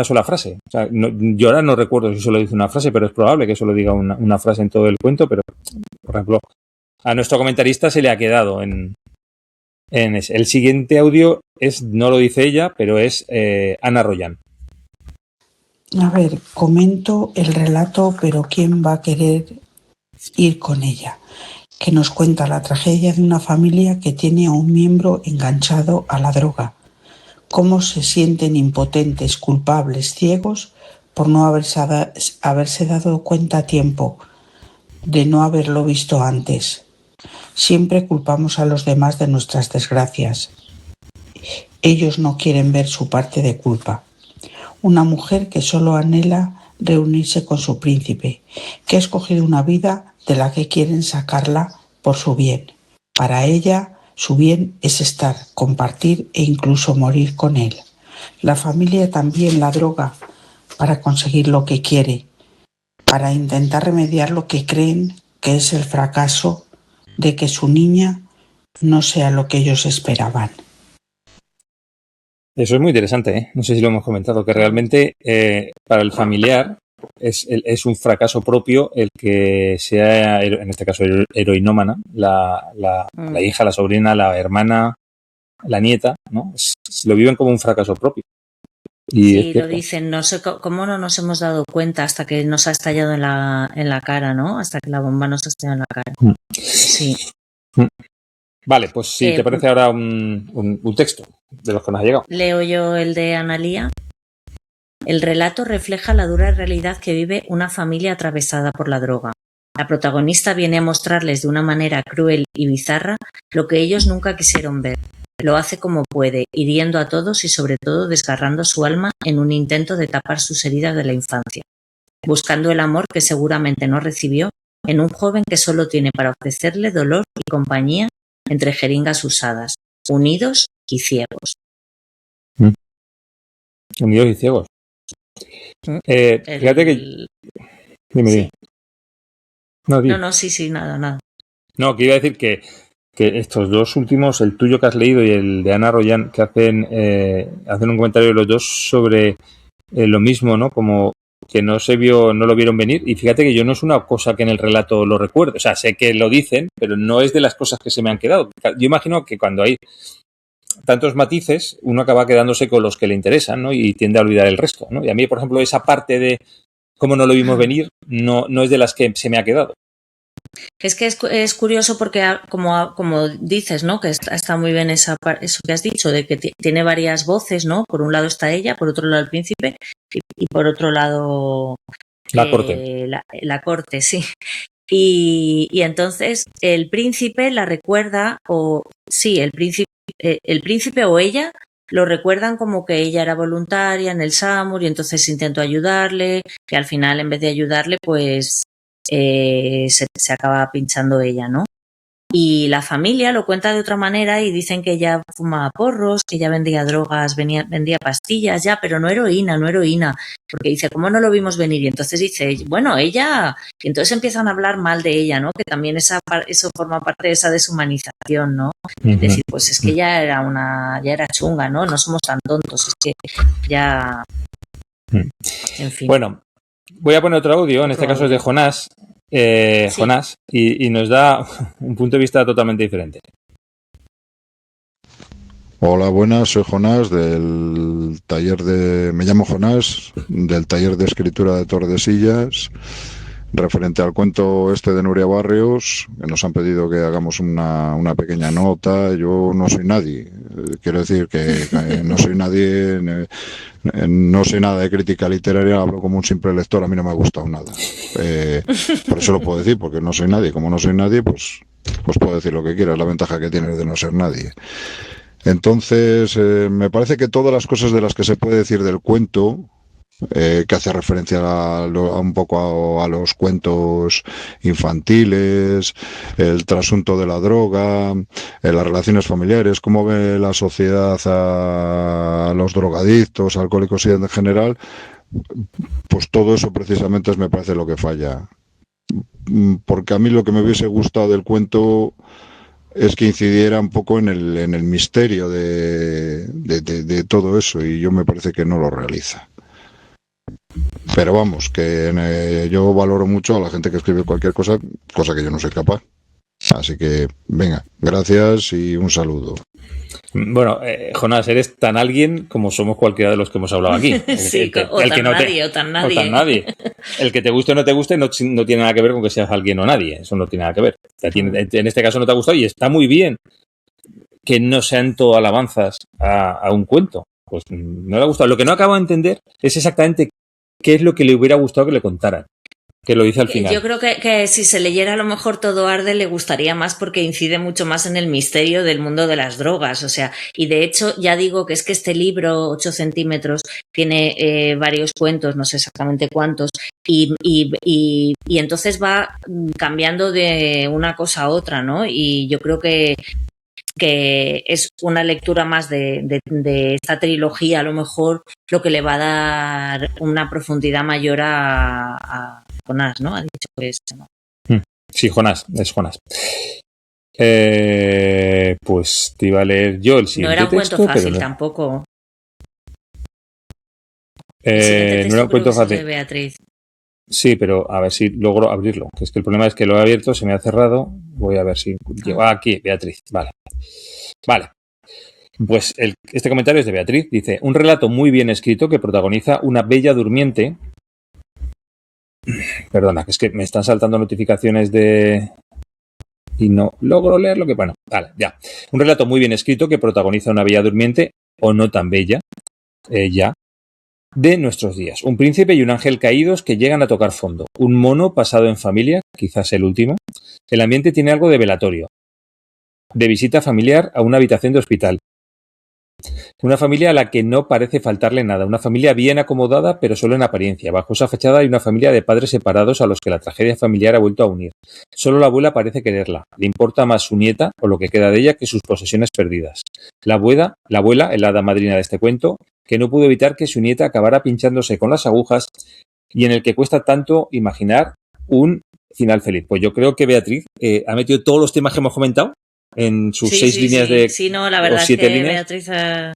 sola frase. O sea, yo ahora no recuerdo si solo dice una frase, pero es probable que solo diga una frase en todo el cuento, pero, por ejemplo, a nuestro comentarista se le ha quedado en ese. El siguiente audio no lo dice ella, pero es Ana Royan. A ver, comento el relato, pero ¿quién va a querer ir con ella? Que nos cuenta la tragedia de una familia que tiene a un miembro enganchado a la droga. Cómo se sienten impotentes, culpables, ciegos por no haberse dado cuenta a tiempo, de no haberlo visto antes. Siempre culpamos a los demás de nuestras desgracias. Ellos no quieren ver su parte de culpa. Una mujer que solo anhela reunirse con su príncipe, que ha escogido una vida de la que quieren sacarla por su bien. Para ella, su bien es estar, compartir e incluso morir con él. La familia también la droga para conseguir lo que quiere, para intentar remediar lo que creen que es el fracaso de que su niña no sea lo que ellos esperaban. Eso es muy interesante, ¿eh? No sé si lo hemos comentado, que realmente para el familiar es un fracaso propio el que sea, en este caso, heroinómana, la hija, la sobrina, la hermana, la nieta, ¿no? Lo viven como un fracaso propio. Y sí, lo dicen, no sé cómo no nos hemos dado cuenta hasta que nos ha estallado en la cara, ¿no? Hasta que la bomba nos ha estallado en la cara. Sí. Vale, pues si te parece ahora un texto de los que nos ha llegado. Leo yo el de Analía. El relato refleja la dura realidad que vive una familia atravesada por la droga. La protagonista viene a mostrarles de una manera cruel y bizarra lo que ellos nunca quisieron ver. Lo hace como puede, hiriendo a todos y sobre todo desgarrando su alma en un intento de tapar sus heridas de la infancia, buscando el amor que seguramente no recibió en un joven que solo tiene para ofrecerle dolor y compañía entre jeringas usadas, unidos y ciegos. Unidos y ciegos. Fíjate que... Dime, sí. dime. No, sí, nada. No, que iba a decir que que estos dos últimos, el tuyo que has leído y el de Ana Royan, que hacen un comentario de los dos sobre lo mismo, ¿no? Como que no lo vieron venir. Y fíjate que yo no es una cosa que en el relato lo recuerdo. O sea, sé que lo dicen, pero no es de las cosas que se me han quedado. Yo imagino que cuando hay tantos matices, uno acaba quedándose con los que le interesan, ¿no? Y tiende a olvidar el resto, ¿no? Y a mí, por ejemplo, esa parte de cómo no lo vimos venir, no es de las que se me ha quedado. Es que es curioso porque, como dices, ¿no? Que está muy bien eso que has dicho, de que tiene varias voces, ¿no? Por un lado está ella, por otro lado el príncipe y por otro lado la corte. La corte, sí. Y entonces el príncipe la recuerda, el príncipe o ella lo recuerdan como que ella era voluntaria en el SAMUR y entonces intentó ayudarle, que al final en vez de ayudarle pues se acaba pinchando ella, ¿no? Y la familia lo cuenta de otra manera y dicen que ella fumaba porros, que ella vendía drogas, vendía pastillas ya, pero no heroína, porque dice, ¿cómo no lo vimos venir? Y entonces dice, bueno, ella, y entonces empiezan a hablar mal de ella, ¿no? Que también eso forma parte de esa deshumanización, ¿no? Es decir, pues es que ya era chunga, ¿no? No somos tan tontos, es que ya, en fin. Bueno, voy a poner otro audio, en este caso es de Jonás. Sí. Jonás, y nos da un punto de vista totalmente diferente. Hola, buenas, soy Jonás del taller me llamo Jonás, del taller de escritura de Tordesillas, referente al cuento de Nuria Barrios, que nos han pedido que hagamos una pequeña nota. Yo no soy nadie, quiero decir que no soy nadie, no sé nada de crítica literaria, hablo como un simple lector, a mí no me ha gustado nada. Por eso lo puedo decir, porque no soy nadie. Como no soy nadie, pues puedo decir lo que quiera, es la ventaja que tienes de no ser nadie. Entonces, me parece que todas las cosas de las que se puede decir del cuento, que hace referencia un poco a los cuentos infantiles, el trasunto de la droga, las relaciones familiares, cómo ve la sociedad a los drogadictos, alcohólicos y en general, pues todo eso precisamente me parece lo que falla. Porque a mí lo que me hubiese gustado del cuento es que incidiera un poco en el misterio de todo eso, y yo me parece que no lo realiza. Pero vamos, que yo valoro mucho a la gente que escribe cualquier cosa que yo no soy capaz. Así que, venga, gracias y un saludo. Bueno, Jonás, eres tan alguien como somos cualquiera de los que hemos hablado aquí. O tan nadie. El que te guste o no te guste no tiene nada que ver con que seas alguien o nadie. Eso no tiene nada que ver. En este caso no te ha gustado y está muy bien que no sean todo alabanzas a un cuento. Pues no le ha gustado. Lo que no acabo de entender es exactamente qué es lo que le hubiera gustado que le contaran. Que lo dice al final. Yo creo que si se leyera a lo mejor Todo arde le gustaría más porque incide mucho más en el misterio del mundo de las drogas, o sea, y de hecho ya digo que es que este libro, 8 centímetros, tiene varios cuentos, no sé exactamente cuántos, y entonces va cambiando de una cosa a otra, ¿no? Y yo creo que es una lectura más de esta trilogía, a lo mejor lo que le va a dar una profundidad mayor a Jonás, ¿no? Ha dicho eso, ¿no? Sí, Jonás, es Jonás. Pues te iba a leer yo el siguiente texto. No era un cuento fácil tampoco. No era un cuento fácil. De Beatriz. Sí, pero a ver si logro abrirlo. Que es que el problema es que lo he abierto, se me ha cerrado. Voy a ver si llego aquí, Beatriz. Vale. Pues este comentario es de Beatriz. Dice, un relato muy bien escrito que protagoniza una bella durmiente. Perdona, que es que me están saltando notificaciones y no logro leer lo que... Bueno, vale, ya. Un relato muy bien escrito que protagoniza una bella durmiente, o no tan bella, ya, de nuestros días. Un príncipe y un ángel caídos que llegan a tocar fondo. Un mono pasado en familia, quizás el último. El ambiente tiene algo de velatorio. De visita familiar a una habitación de hospital. Una familia a la que no parece faltarle nada. Una familia bien acomodada, pero solo en apariencia. Bajo esa fachada hay una familia de padres separados a los que la tragedia familiar ha vuelto a unir. Solo la abuela parece quererla. Le importa más su nieta, o lo que queda de ella, que sus posesiones perdidas. La abuela, es la hada madrina de este cuento, que no pudo evitar que su nieta acabara pinchándose con las agujas y en el que cuesta tanto imaginar un final feliz. Pues yo creo que Beatriz ha metido todos los temas que hemos comentado en sus 6 líneas de... Sí, no, la verdad o es 7 que líneas. Beatriz ha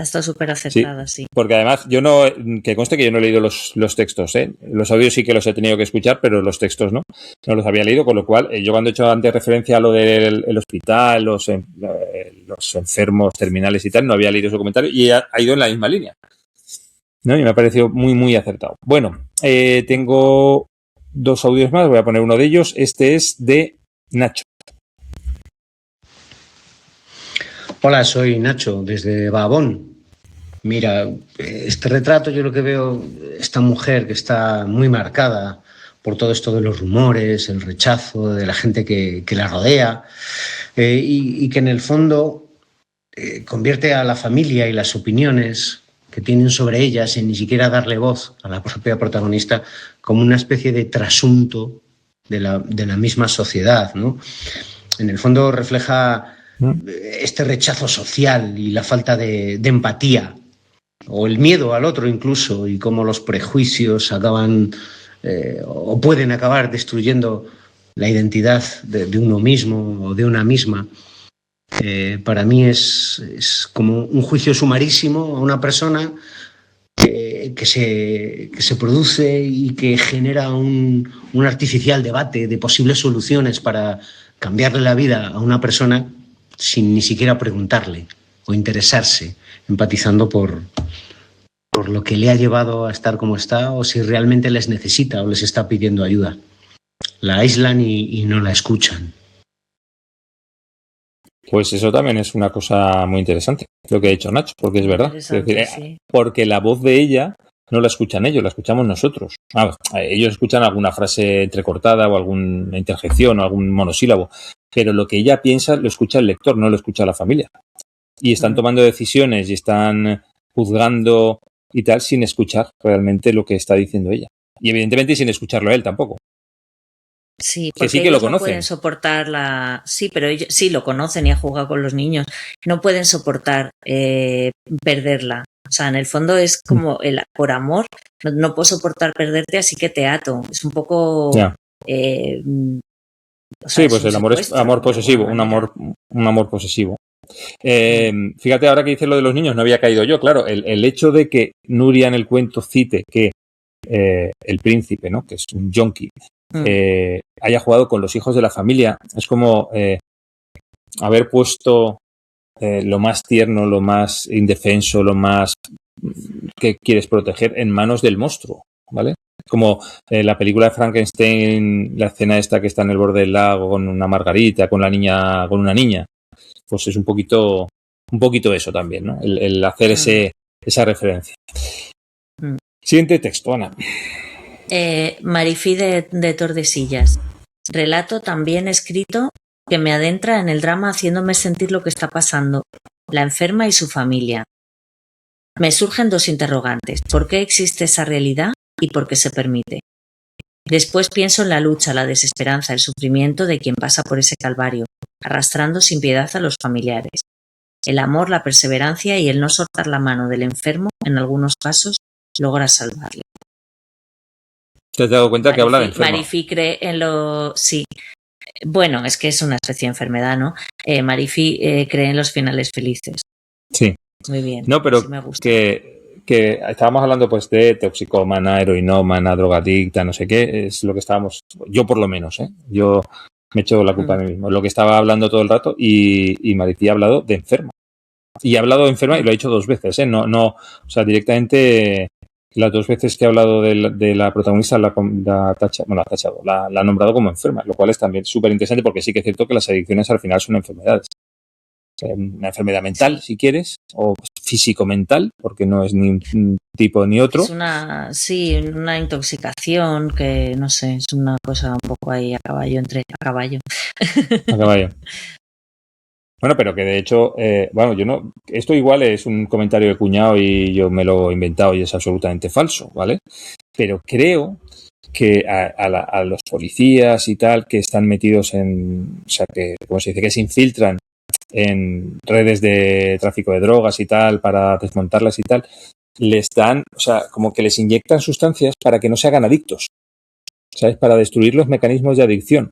estado súper acertada, sí. Porque además, que conste que yo no he leído los textos, ¿eh? Los audios sí que los he tenido que escuchar, pero los textos no los había leído, con lo cual yo cuando he hecho antes referencia a lo del el hospital, los enfermos terminales y tal, no había leído su comentario y ha ido en la misma línea, ¿no? Y me ha parecido muy, muy acertado. Bueno, tengo 2 audios más, voy a poner uno de ellos. Este es de Nacho. Hola, soy Nacho, desde Babón. Mira, este retrato yo lo que veo, esta mujer que está muy marcada por todo esto de los rumores, el rechazo de la gente que la rodea, y que en el fondo convierte a la familia y las opiniones que tienen sobre ella, sin ni siquiera darle voz a la propia protagonista, como una especie de trasunto de la misma sociedad, ¿no? En el fondo refleja este rechazo social y la falta de empatía, o el miedo al otro incluso, y cómo los prejuicios acaban o pueden acabar destruyendo la identidad de uno mismo o de una misma. Para mí es como un juicio sumarísimo a una persona que se produce y que genera un artificial debate de posibles soluciones para cambiarle la vida a una persona sin ni siquiera preguntarle o interesarse, empatizando por lo que le ha llevado a estar como está, o si realmente les necesita o les está pidiendo ayuda. La aíslan y no la escuchan. Pues eso también es una cosa muy interesante, lo que ha dicho Nacho, porque es verdad. Es decir, Sí. porque la voz de ella no la escuchan ellos, la escuchamos nosotros. Ellos escuchan alguna frase entrecortada o alguna interjección o algún monosílabo, pero lo que ella piensa lo escucha el lector, no lo escucha la familia. Y están tomando decisiones y están juzgando y tal sin escuchar realmente lo que está diciendo ella. Y evidentemente sin escucharlo a él tampoco. Sí, que porque sí que ellos lo no conocen. pueden soportar Sí, pero ellos sí lo conocen y ha jugado con los niños. No pueden soportar perderla. O sea, en el fondo es como por amor, no puedo soportar perderte, así que te ato. Es un poco... Ya. O sea, Sí, pues el amor es amor posesivo, un amor posesivo. Fíjate, ahora que dices lo de los niños, no había caído yo. Claro, el hecho de que Nuria en el cuento cite que el príncipe, ¿no?, que es un yonki, haya jugado con los hijos de la familia, es como haber puesto lo más tierno, lo más indefenso, lo más que quieres proteger en manos del monstruo, ¿vale? Como la película de Frankenstein, la escena esta que está en el borde del lago con una margarita, con una niña, pues es un poquito eso también, ¿no? El hacer esa referencia. Siguiente texto, Ana. Marifí de Tordesillas. Relato también escrito que me adentra en el drama haciéndome sentir lo que está pasando la enferma y su familia. Me surgen 2 interrogantes. ¿Por qué existe esa realidad y por qué se permite? Después pienso en la lucha, la desesperanza, el sufrimiento de quien pasa por ese calvario, arrastrando sin piedad a los familiares. El amor, la perseverancia y el no soltar la mano del enfermo, en algunos casos, logra salvarle. ¿Te has dado cuenta que habla de enfermo? Marifí cree en lo... Sí. Bueno, es que es una especie de enfermedad, ¿no? Marifí cree en los finales felices. Sí. Muy bien. No, pero sí me gusta. que estábamos hablando pues de toxicómana, heroinómana, drogadicta, no sé qué, es lo que estábamos, yo por lo menos, yo me echo la culpa a mí mismo, lo que estaba hablando todo el rato y Marifí ha hablado de enferma. Y ha hablado de enferma y lo ha hecho 2 veces, no, o sea, directamente las 2 veces que ha hablado de la protagonista la ha nombrado como enferma, lo cual es también súper interesante porque sí que es cierto que las adicciones al final son enfermedades. Una enfermedad mental, si quieres, o físico-mental, porque no es ni un tipo ni otro. Es una intoxicación que, no sé, es una cosa un poco ahí a caballo. A caballo. Bueno, pero que de hecho, yo no... Esto igual es un comentario de cuñado y yo me lo he inventado y es absolutamente falso, ¿vale? Pero creo que a los policías y tal que están metidos en... O sea, que, ¿cómo se dice? Que se infiltran en redes de tráfico de drogas y tal, para desmontarlas y tal, les dan, o sea, como que les inyectan sustancias para que no se hagan adictos, ¿sabes? Para destruir los mecanismos de adicción.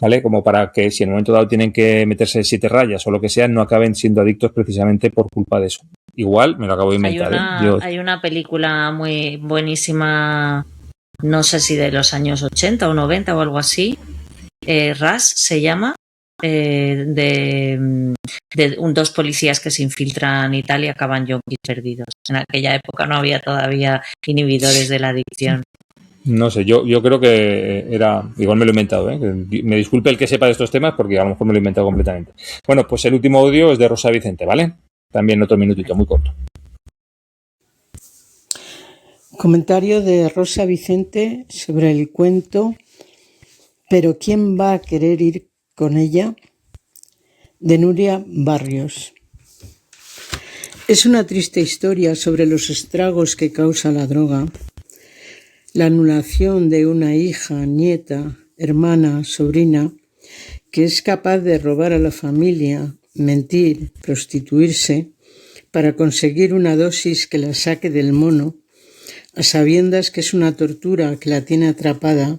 ¿vale? Como para que si en un momento dado tienen que meterse 7 rayas o lo que sea, no acaben siendo adictos precisamente por culpa de eso. Igual me lo acabo de inventar. Hay una película muy buenísima, no sé si de los años 80 o 90 o algo así, Rush se llama, de dos policías que se infiltran en Italia y acaban yonkis perdidos. En aquella época no había todavía inhibidores de la adicción. No sé, yo creo que era... Igual me lo he inventado, ¿eh? Me disculpe el que sepa de estos temas porque a lo mejor me lo he inventado completamente. Bueno, pues el último audio es de Rosa Vicente, ¿vale? También otro minutito, muy corto. Comentario de Rosa Vicente sobre el cuento ¿Pero quién va a querer ir con ella? De Nuria Barrios. Es una triste historia sobre los estragos que causa la droga, la anulación de una hija, nieta, hermana, sobrina, que es capaz de robar a la familia, mentir, prostituirse, para conseguir una dosis que la saque del mono, a sabiendas que es una tortura que la tiene atrapada.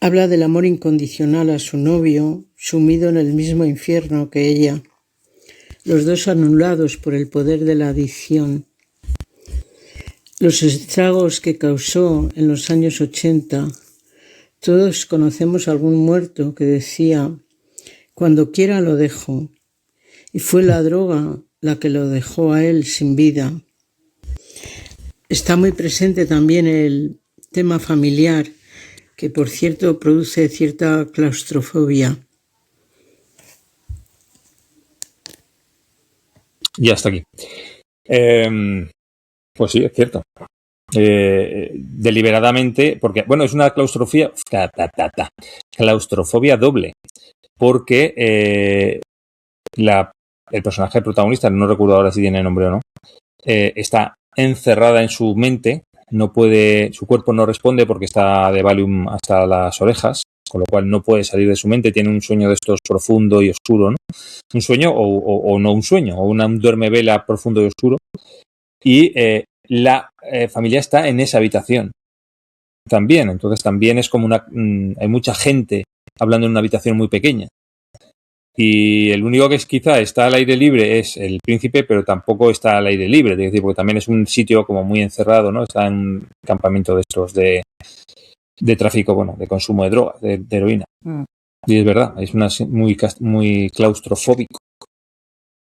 Habla del amor incondicional a su novio, sumido en el mismo infierno que ella, los dos anulados por el poder de la adicción. Los estragos que causó en los años 80. Todos conocemos a algún muerto que decía, cuando quiera lo dejo, y fue la droga la que lo dejó a él sin vida. Está muy presente también el tema familiar, que por cierto produce cierta claustrofobia. Y hasta aquí. Pues sí, es cierto. Deliberadamente, porque, bueno, es una claustrofobia doble, porque el personaje protagonista, no recuerdo ahora si tiene nombre o no, está encerrada en su mente, no puede, su cuerpo no responde porque está de Valium hasta las orejas, con lo cual no puede salir de su mente, tiene un sueño de estos profundo y oscuro, ¿no? Un sueño o no un sueño, o un duermevela profundo y oscuro, y la familia está en esa habitación también, entonces también es como hay mucha gente hablando en una habitación muy pequeña. Y el único que quizá está al aire libre es el príncipe, pero tampoco está al aire libre, es decir, porque también es un sitio como muy encerrado, ¿no? Está en un campamento de estos de tráfico, bueno, de consumo de drogas, de heroína. Y es verdad, es muy claustrofóbico.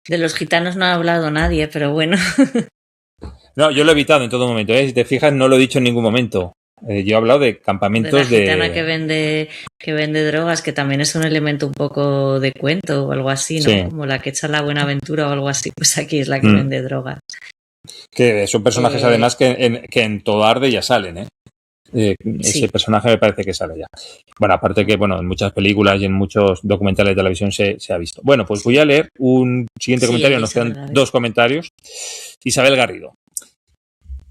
De los gitanos no ha hablado nadie, pero bueno. No, yo lo he evitado en todo momento, ¿eh? Si te fijas, no lo he dicho en ningún momento. Yo he hablado de campamentos de la gitana que vende drogas, que también es un elemento un poco de cuento o algo así, ¿no? Sí. Como la que echa la Buenaventura o algo así, pues aquí es la que vende drogas. Que son personajes además que en Todo Arde ya salen, ¿eh? Ese personaje me parece que sale ya. Bueno, aparte que, bueno, en muchas películas y en muchos documentales de televisión se ha visto. Bueno, pues voy a leer un siguiente comentario, nos quedan 2 comentarios. Isabel Garrido.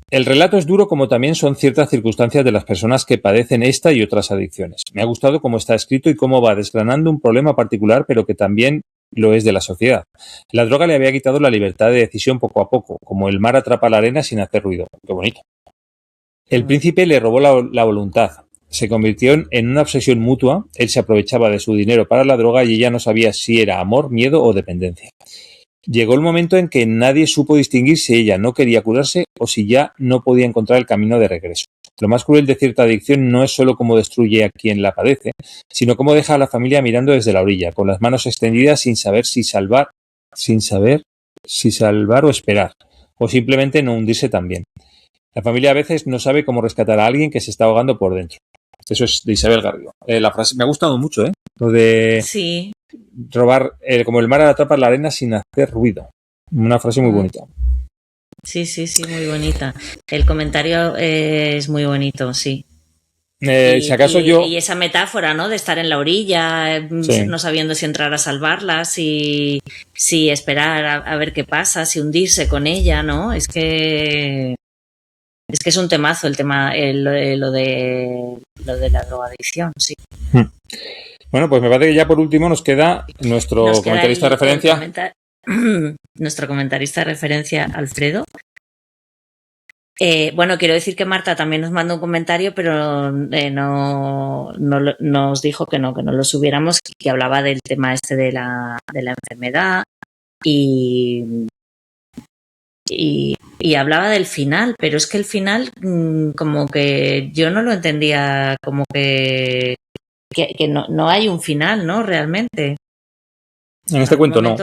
El relato es duro como también son ciertas circunstancias de las personas que padecen esta y otras adicciones. Me ha gustado cómo está escrito y cómo va desgranando un problema particular, pero que también lo es de la sociedad. La droga le había quitado la libertad de decisión poco a poco, como el mar atrapa la arena sin hacer ruido. Qué bonito. El príncipe le robó la voluntad. Se convirtió en una obsesión mutua. Él se aprovechaba de su dinero para la droga y ella no sabía si era amor, miedo o dependencia. Llegó el momento en que nadie supo distinguir si ella no quería curarse o si ya no podía encontrar el camino de regreso. Lo más cruel de cierta adicción no es solo cómo destruye a quien la padece, sino cómo deja a la familia mirando desde la orilla, con las manos extendidas sin saber si salvar o esperar, o simplemente no hundirse también. La familia a veces no sabe cómo rescatar a alguien que se está ahogando por dentro. Eso es de Isabel Garrido. La frase me ha gustado mucho, ¿eh? Lo de robar, como el mar atrapa la arena sin hacer ruido. Una frase muy bonita. Sí, muy bonita. El comentario es muy bonito, sí. Si acaso y esa metáfora, ¿no? De estar en la orilla, no sabiendo si entrar a salvarla, si esperar a ver qué pasa, si hundirse con ella, ¿no? Es que es un temazo el tema, lo de la drogadicción, sí. Bueno, pues me parece que ya por último nos queda nuestro comentarista de referencia. Nuestro comentarista de referencia, Alfredo. Bueno, quiero decir que Marta también nos mandó un comentario, pero nos dijo que no lo subiéramos, que hablaba del tema este de la enfermedad y hablaba del final, pero es que el final como que yo no lo entendía, como que no hay un final, ¿no? Realmente. En este cuento no.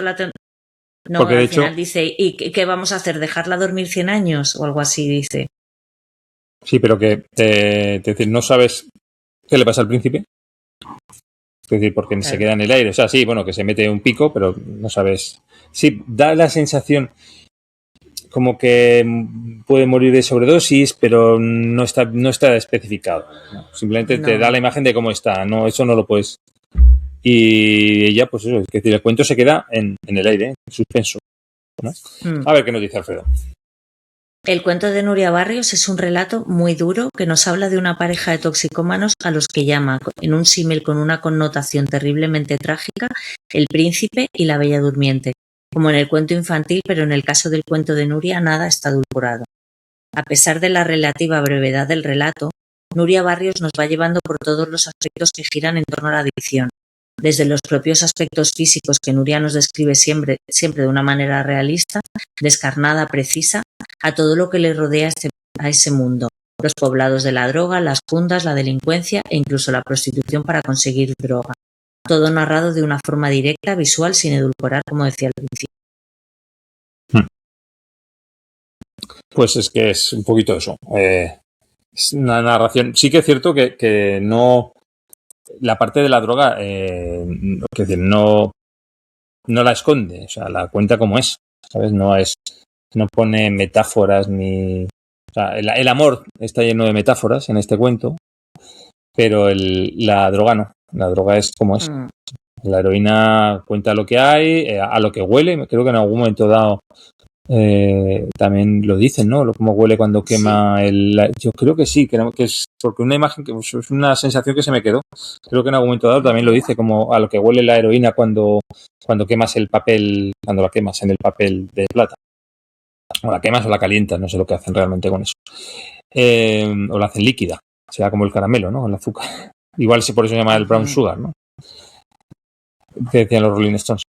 No, porque al final dice, ¿y qué vamos a hacer? ¿Dejarla dormir 100 años? O algo así dice. Sí, pero que es decir, no sabes qué le pasa al príncipe. Es decir, porque claro, se queda en el aire. O sea, sí, bueno, que se mete un pico, pero no sabes. Sí, da la sensación como que puede morir de sobredosis, pero no está especificado. ¿No? Simplemente te da la imagen de cómo está. No, eso no lo puedes. Y ella, pues eso, es decir, el cuento se queda en el aire, en suspenso, ¿no? A ver qué nos dice Alfredo. El cuento de Nuria Barrios es un relato muy duro que nos habla de una pareja de toxicómanos a los que llama, en un símil con una connotación terriblemente trágica, el príncipe y la bella durmiente, como en el cuento infantil, pero en el caso del cuento de Nuria nada está adulcorado. A pesar de la relativa brevedad del relato, Nuria Barrios nos va llevando por todos los aspectos que giran en torno a la adicción, desde los propios aspectos físicos que Nuria nos describe siempre de una manera realista, descarnada, precisa, a todo lo que le rodea a ese mundo, los poblados de la droga, las fundas, la delincuencia e incluso la prostitución para conseguir droga. Todo narrado de una forma directa, visual, sin edulcorar, como decía al principio. Pues es que es un poquito eso. Es una narración. Sí que es cierto que no... La parte de la droga, no la esconde, o sea, la cuenta como es, ¿sabes? No pone metáforas ni... O sea, el amor está lleno de metáforas en este cuento, pero la droga no. La droga es como es. La heroína cuenta lo que hay, a lo que huele. Creo que en algún momento dado también lo dicen, ¿no? Cómo huele cuando quema yo creo que sí, que es porque una imagen, que es una sensación que se me quedó. Creo que en algún momento dado también lo dice, como a lo que huele la heroína cuando quemas el papel, cuando la quemas en el papel de plata. O la quemas o la calientas, no sé lo que hacen realmente con eso. O la hacen líquida, sea como el caramelo, ¿no? El azúcar. Igual por eso se llama el brown sugar, ¿no? Que decían los Rolling Stones.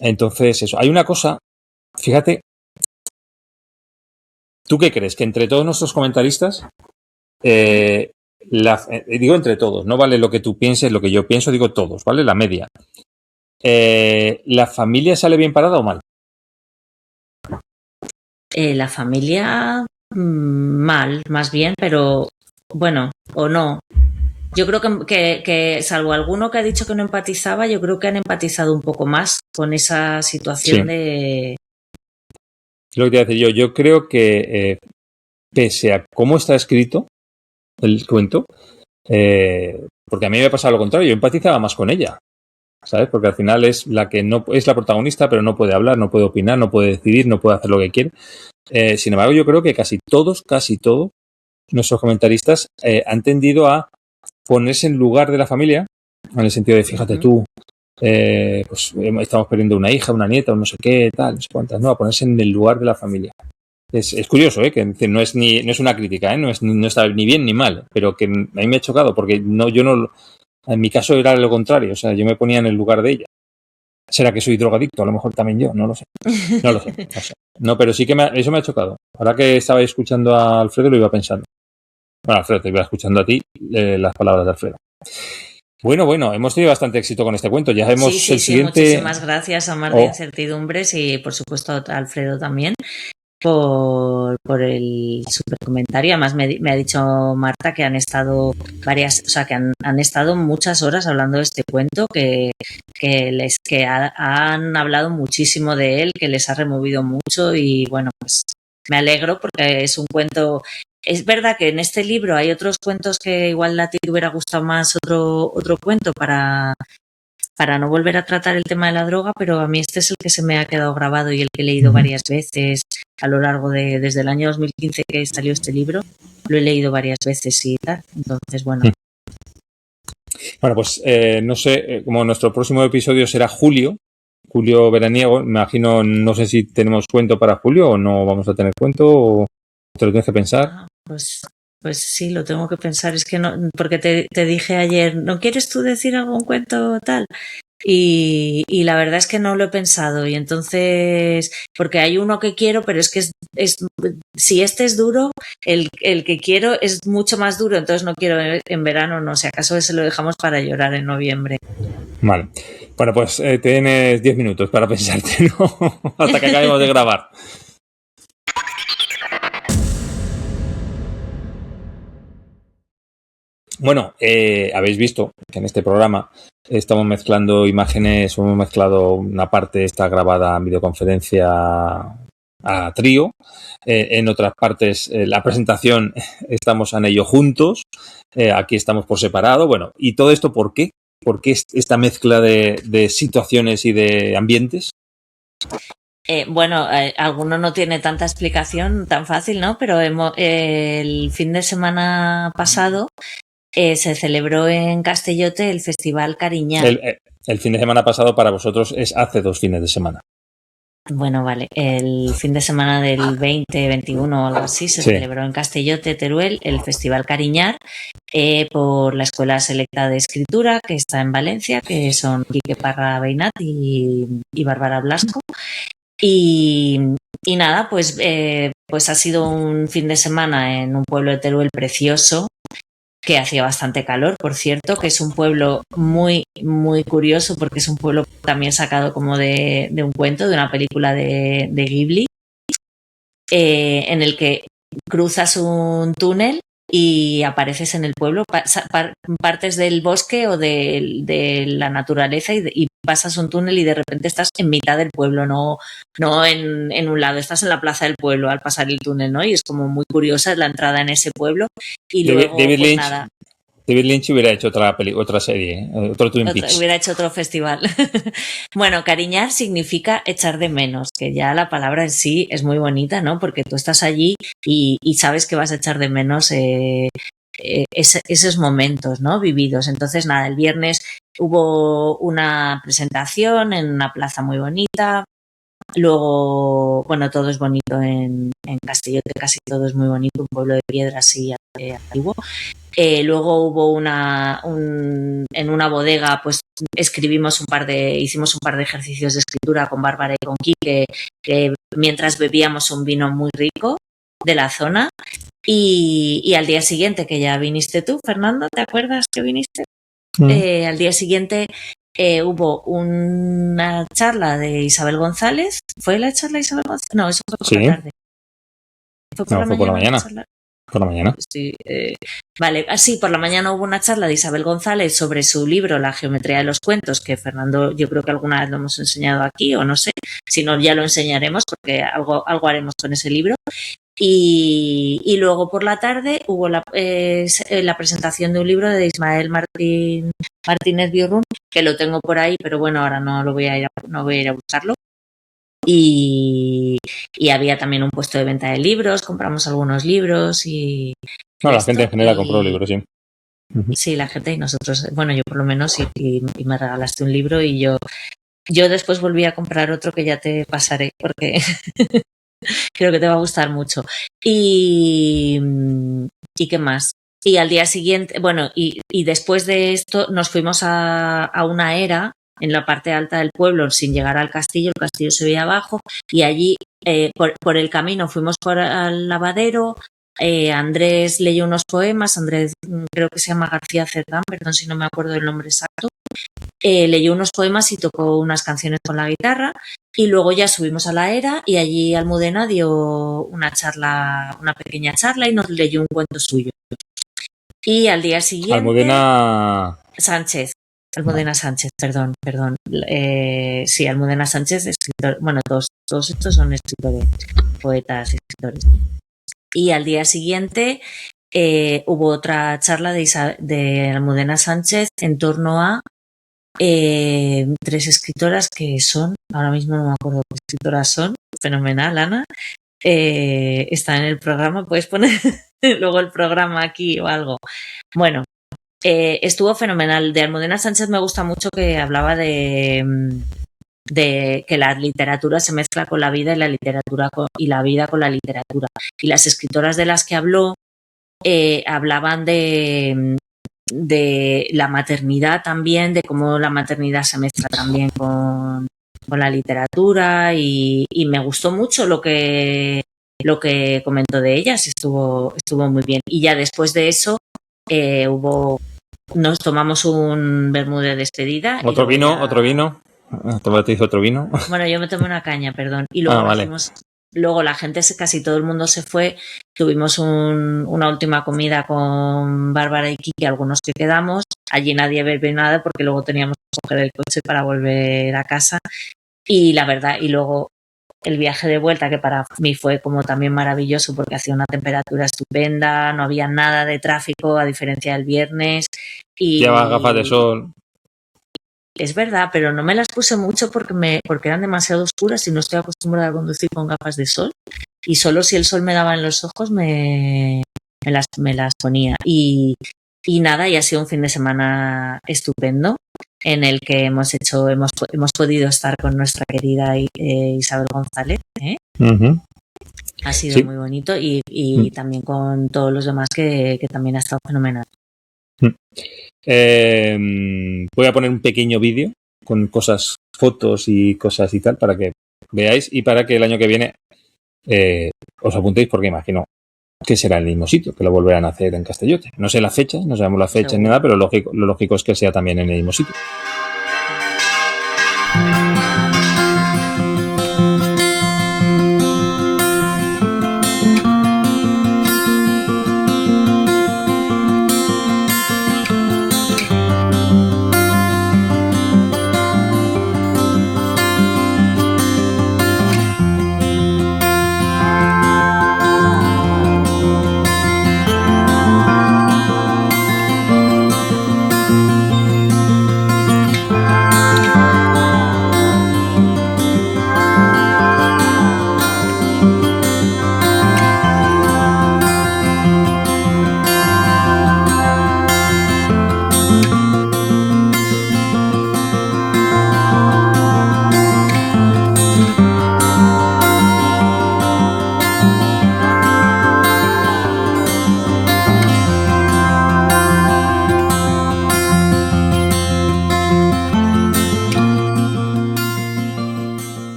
Entonces, eso. Hay una cosa, fíjate, ¿tú qué crees? Que entre todos nuestros comentaristas, digo entre todos, no vale lo que tú pienses, lo que yo pienso, digo todos, ¿vale? La media. ¿La familia sale bien parada o mal? La familia mal, más bien, pero bueno, o no. Yo creo que salvo alguno que ha dicho que no empatizaba, yo creo que han empatizado un poco más con esa situación de... Lo que te iba a decir yo creo que pese a cómo está escrito el cuento, porque a mí me ha pasado lo contrario, yo empatizaba más con ella, ¿sabes? Porque al final es la que no es la protagonista, pero no puede hablar, no puede opinar, no puede decidir, no puede hacer lo que quiere. Sin embargo, yo creo que casi todos nuestros comentaristas han tendido a ponerse en lugar de la familia, en el sentido de, fíjate tú, pues estamos perdiendo una hija, una nieta, un no sé qué, tal, no sé cuántas, no, a ponerse en el lugar de la familia. Es curioso, que no es una crítica, no está ni bien ni mal, pero que a mí me ha chocado, porque en mi caso era lo contrario, o sea, yo me ponía en el lugar de ella. ¿Será que soy drogadicto? A lo mejor también yo, no lo sé. No, pero sí que eso me ha chocado. Ahora que estaba escuchando a Alfredo lo iba pensando. Bueno, Alfredo, te iba escuchando a ti las palabras de Alfredo. Bueno, hemos tenido bastante éxito con este cuento. Ya vemos el siguiente... Muchísimas gracias a Mar de Incertidumbres y, por supuesto, a Alfredo también por el super comentario. Además, me ha dicho Marta que han estado han estado muchas horas hablando de este cuento, que han hablado muchísimo de él, que les ha removido mucho y, bueno, pues me alegro porque es un cuento... Es verdad que en este libro hay otros cuentos que igual a ti te hubiera gustado más otro cuento para no volver a tratar el tema de la droga, pero a mí este es el que se me ha quedado grabado y el que he leído varias veces a lo largo desde el año 2015 que salió este libro, lo he leído varias veces y tal. Entonces, bueno. Bueno, pues no sé, como nuestro próximo episodio será julio veraniego, me imagino, no sé si tenemos cuento para julio o no vamos a tener cuento o... ¿Te lo tienes que pensar? Pues sí, lo tengo que pensar. Es que no, porque te dije ayer, ¿no quieres tú decir algún cuento tal? Y la verdad es que no lo he pensado. Y entonces, porque hay uno que quiero, pero es que si este es duro, el que quiero es mucho más duro. Entonces no quiero en verano, no sé, acaso ese lo dejamos para llorar en noviembre. Vale. Bueno, pues tienes 10 minutos para pensarte, ¿no? Hasta que acabemos de grabar. Bueno, habéis visto que en este programa estamos mezclando imágenes, hemos mezclado una parte está grabada en videoconferencia a trío, en otras partes la presentación estamos en ello juntos, aquí estamos por separado, bueno, ¿y todo esto por qué? ¿Por qué esta mezcla de situaciones y de ambientes? Alguno no tiene tanta explicación tan fácil, ¿no? Pero el fin de semana pasado se celebró en Castellote el Festival Cariñar. El fin de semana pasado para vosotros es hace 2 fines de semana. Bueno, vale. El fin de semana del 20, 21 o algo así se celebró en Castellote, Teruel, el Festival Cariñar por la Escuela Selecta de Escritura que está en Valencia, que son Quique Parra Beinat y Bárbara Blasco. Y nada, pues ha sido un fin de semana en un pueblo de Teruel precioso, que hacía bastante calor, por cierto, que es un pueblo muy, muy curioso porque es un pueblo también sacado como de un cuento, de una película de Ghibli, en el que cruzas un túnel y apareces en el pueblo, partes del bosque o de la naturaleza y pasas un túnel y de repente estás en mitad del pueblo, no en un lado, estás en la plaza del pueblo al pasar el túnel, ¿no? Y es como muy curiosa la entrada en ese pueblo. Y luego, David Lynch hubiera hecho otra serie, otro Twin Peaks. Hubiera hecho otro festival. Bueno, cariñar significa echar de menos, que ya la palabra en sí es muy bonita, ¿no? Porque tú estás allí y sabes que vas a echar de menos esos momentos, ¿no? Vividos. Entonces, nada, el viernes hubo una presentación en una plaza muy bonita. Luego, bueno, todo es bonito en Castellote, casi todo es muy bonito, un pueblo de piedras así antiguo. Luego hubo en una bodega, pues hicimos un par de ejercicios de escritura con Bárbara y con Quique, mientras bebíamos un vino muy rico de la zona. Y al día siguiente, que ya viniste tú, Fernando, ¿te acuerdas que viniste? Al día siguiente hubo una charla de Isabel González. ¿Fue la charla de Isabel González? No, eso fue por la tarde. Fue por la mañana. Por la mañana. Sí, vale, sí, por la mañana hubo una charla de Isabel González sobre su libro La geometría de los cuentos, que Fernando, yo creo que alguna vez lo hemos enseñado aquí, o no sé, si no ya lo enseñaremos porque algo haremos con ese libro. Y luego por la tarde hubo la presentación de un libro de Ismael Martínez Biurrun, que lo tengo por ahí, pero bueno, ahora no voy a ir a buscarlo. Y había también un puesto de venta de libros, compramos algunos libros y... No, la gente en general compró libros, sí. Sí, la gente y nosotros, bueno, yo por lo menos, y me regalaste un libro y yo después volví a comprar otro que ya te pasaré porque creo que te va a gustar mucho. ¿Y qué más? Y al día siguiente, bueno, y después de esto nos fuimos a una era en la parte alta del pueblo sin llegar al castillo, el castillo se veía abajo y allí por el camino fuimos por al lavadero, Andrés leyó unos poemas, Andrés creo que se llama García Cerdán, perdón si no me acuerdo del nombre exacto, leyó unos poemas y tocó unas canciones con la guitarra y luego ya subimos a la era y allí Almudena dio una pequeña charla y nos leyó un cuento suyo. Y al día siguiente... Almudena Sánchez, perdón. Sí, Almudena Sánchez, escritor. Bueno, todos estos son escritores, poetas, escritores. Y al día siguiente hubo otra charla de Almudena Sánchez en torno a 3 escritoras que son, ahora mismo no me acuerdo qué escritoras son, fenomenal, Ana. Está en el programa, puedes poner luego el programa aquí o algo. Bueno. Estuvo fenomenal. De Almudena Sánchez me gusta mucho que hablaba de de que la literatura se mezcla con la vida y la literatura y la vida con la literatura. Y las escritoras de las que habló hablaban de la maternidad también, de cómo la maternidad se mezcla también con la literatura y me gustó mucho lo que comentó de ellas, estuvo muy bien. Y ya después de eso nos tomamos un vermú de despedida. ¿Otro vino? ¿Te hizo otro vino? Bueno, yo me tomé una caña, perdón. Y luego luego la gente, casi todo el mundo se fue. Tuvimos una última comida con Bárbara y Kiki, algunos que quedamos. Allí nadie bebe nada porque luego teníamos que coger el coche para volver a casa. Y la verdad, y luego el viaje de vuelta, que para mí fue como también maravilloso porque hacía una temperatura estupenda, no había nada de tráfico a diferencia del viernes. Llevas gafas de sol. Es verdad, pero no me las puse mucho porque eran demasiado oscuras y no estoy acostumbrada a conducir con gafas de sol. Y solo si el sol me daba en los ojos me las ponía. Y nada, y ha sido un fin de semana estupendo en el que hemos podido estar con nuestra querida Isabel González. Uh-huh. Ha sido muy bonito y también con todos los demás que también ha estado fenomenal. Voy a poner un pequeño vídeo con cosas, fotos y cosas y tal para que veáis y para que el año que viene os apuntéis porque imagino que será el mismo sitio, que lo volverán a hacer en Castellote. No sé la fecha, no sabemos la fecha ni nada, pero lo lógico es que sea también en el mismo sitio.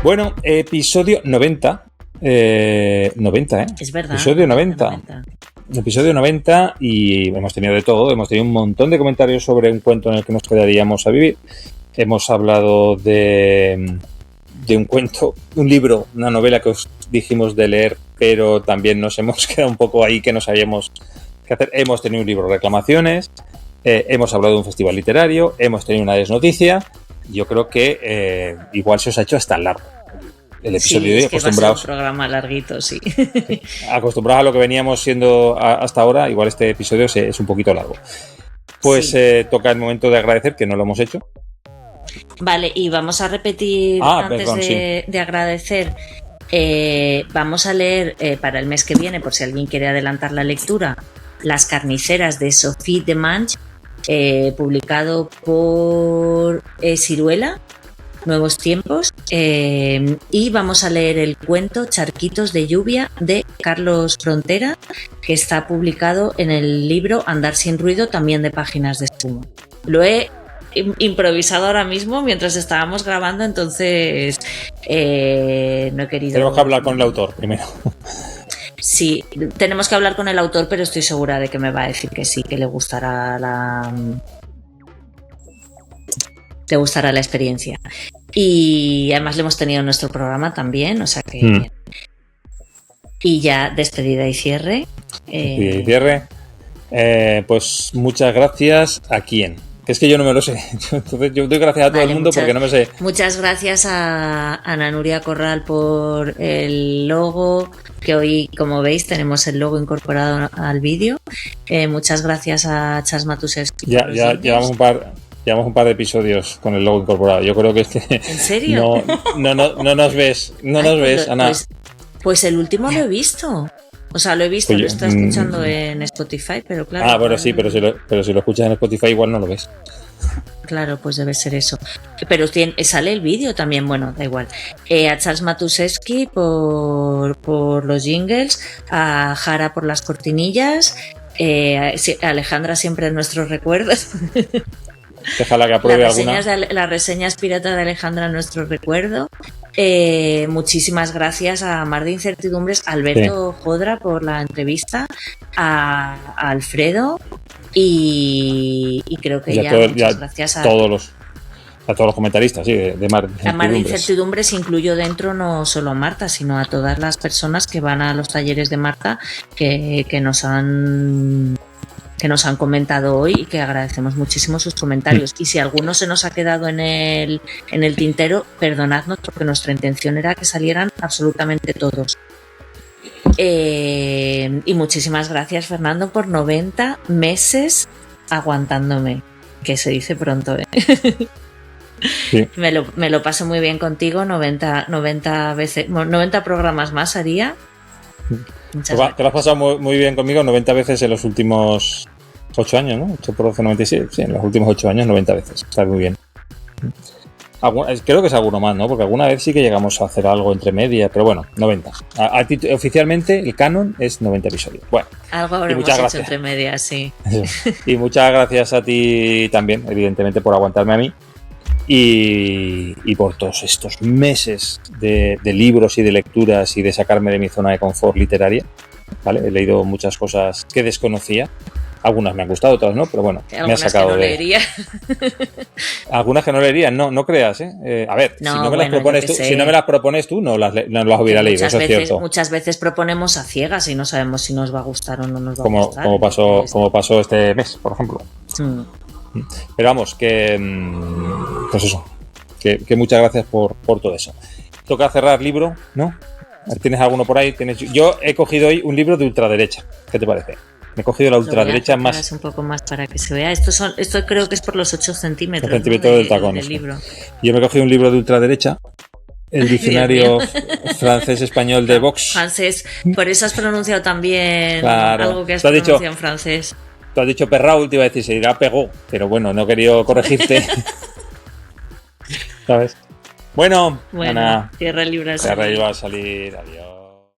Bueno, episodio 90. 90, ¿eh? Es verdad. Episodio 90. Episodio 90 y hemos tenido de todo. Hemos tenido un montón de comentarios sobre un cuento en el que nos quedaríamos a vivir. Hemos hablado de un cuento, un libro, una novela que os dijimos de leer, pero también nos hemos quedado un poco ahí que no sabíamos qué hacer. Hemos tenido un libro de reclamaciones, hemos hablado de un festival literario, hemos tenido una desnoticia. Yo creo que igual se os ha hecho hasta largo el episodio de hoy. Acostumbrados. Va a ser un programa larguito, sí. Acostumbrados a lo que veníamos siendo hasta ahora, igual este episodio es un poquito largo. Pues toca el momento de agradecer, que no lo hemos hecho. Vale, y vamos a repetir de agradecer. Vamos a leer para el mes que viene, por si alguien quiere adelantar la lectura, Las carniceras de Sophie Demange, publicado por Siruela, Nuevos Tiempos, y vamos a leer el cuento Charquitos de lluvia de Carlos Frontera, que está publicado en el libro Andar sin ruido, también de Páginas de espuma. Lo he improvisado ahora mismo mientras estábamos grabando, entonces no he querido... Tenemos que hablar con el autor primero. Sí, tenemos que hablar con el autor, pero estoy segura de que me va a decir que sí, que le gustará la experiencia. Y además le hemos tenido en nuestro programa también, o sea que bien. Y ya despedida y cierre. Despedida y cierre. Pues muchas gracias. ¿A quién? Que es que yo no me lo sé. Entonces yo doy gracias a todo el mundo porque no me sé. Muchas gracias a Ana Nuria Corral por el logo, que hoy, como veis, tenemos el logo incorporado al vídeo. Muchas gracias a Charles Matusevsky. Ya llevamos un par de episodios con el logo incorporado. Yo creo que ¿En serio? No nos ves, Ana. Pues el último lo he visto. O sea, lo he visto, Oye, lo estoy escuchando en Spotify, pero claro. Ah, bueno, sí, pero si lo escuchas en Spotify igual no lo ves. Claro, pues debe ser eso. Pero sale el vídeo también, bueno, da igual. A Charles Matuszewski por los jingles, a Jara por las cortinillas, a Alejandra siempre en nuestros recuerdos. Déjala que apruebe alguna. Las reseñas piratas de Alejandra en nuestro recuerdo. Muchísimas gracias a Mar de Incertidumbres, a Alberto Jodra por la entrevista, a Alfredo y creo que muchas gracias a todos los comentaristas, sí, de Mar de Incertidumbres. A Mar de Incertidumbres incluyo dentro no solo a Marta, sino a todas las personas que van a los talleres de Marta que nos han comentado hoy y que agradecemos muchísimo sus comentarios. Y si alguno se nos ha quedado en el tintero, perdonadnos porque nuestra intención era que salieran absolutamente todos. Y muchísimas gracias, Fernando, por 90 meses aguantándome, que se dice pronto, ¿eh? Sí. Me lo paso muy bien contigo, 90 veces, 90 programas más haría. Te lo has pasado muy bien conmigo 90 veces en los últimos 8 años, ¿no? 8 por 12, 97. Sí, en los últimos 8 años, 90 veces. Está muy bien. Creo que es alguno más, ¿no? Porque alguna vez sí que llegamos a hacer algo entre medias, pero bueno, 90. Oficialmente el canon es 90 episodios. Bueno, algo habremos hecho entre medias, sí. Y muchas gracias a ti también, evidentemente, por aguantarme a mí. Y por todos estos meses de libros y de lecturas y de sacarme de mi zona de confort literaria, ¿vale? He leído muchas cosas que desconocía. Algunas me han gustado, otras no, pero bueno, me ha sacado leería. Algunas que no leería, no creas, ¿eh? A ver, no, si no me las propones tú, si no me las propones tú, no las hubiera leído, eso es cierto. Muchas veces proponemos a ciegas y no sabemos si nos va a gustar o no nos va a gustar. Como pasó este mes, por ejemplo. Pero vamos, que pues eso, que muchas gracias por todo eso. Toca cerrar libro, ¿no? ¿Tienes alguno por ahí? Yo he cogido hoy un libro de ultraderecha. ¿Qué te parece? Me he cogido la ultraderecha más. Un poco más para que se vea. Esto creo que es por los 8 centímetros. 8 centímetros del tacón. Del libro. Yo me he cogido un libro de ultraderecha. El diccionario francés-español de Vox. Francés. Por eso has pronunciado también algo que has pronunciado en francés. Tú has dicho Perrault, te iba a decir, se dirá pegó, pero bueno, no he querido corregirte. ¿Sabes? Bueno, Ana. Tierra libre a salir. Adiós.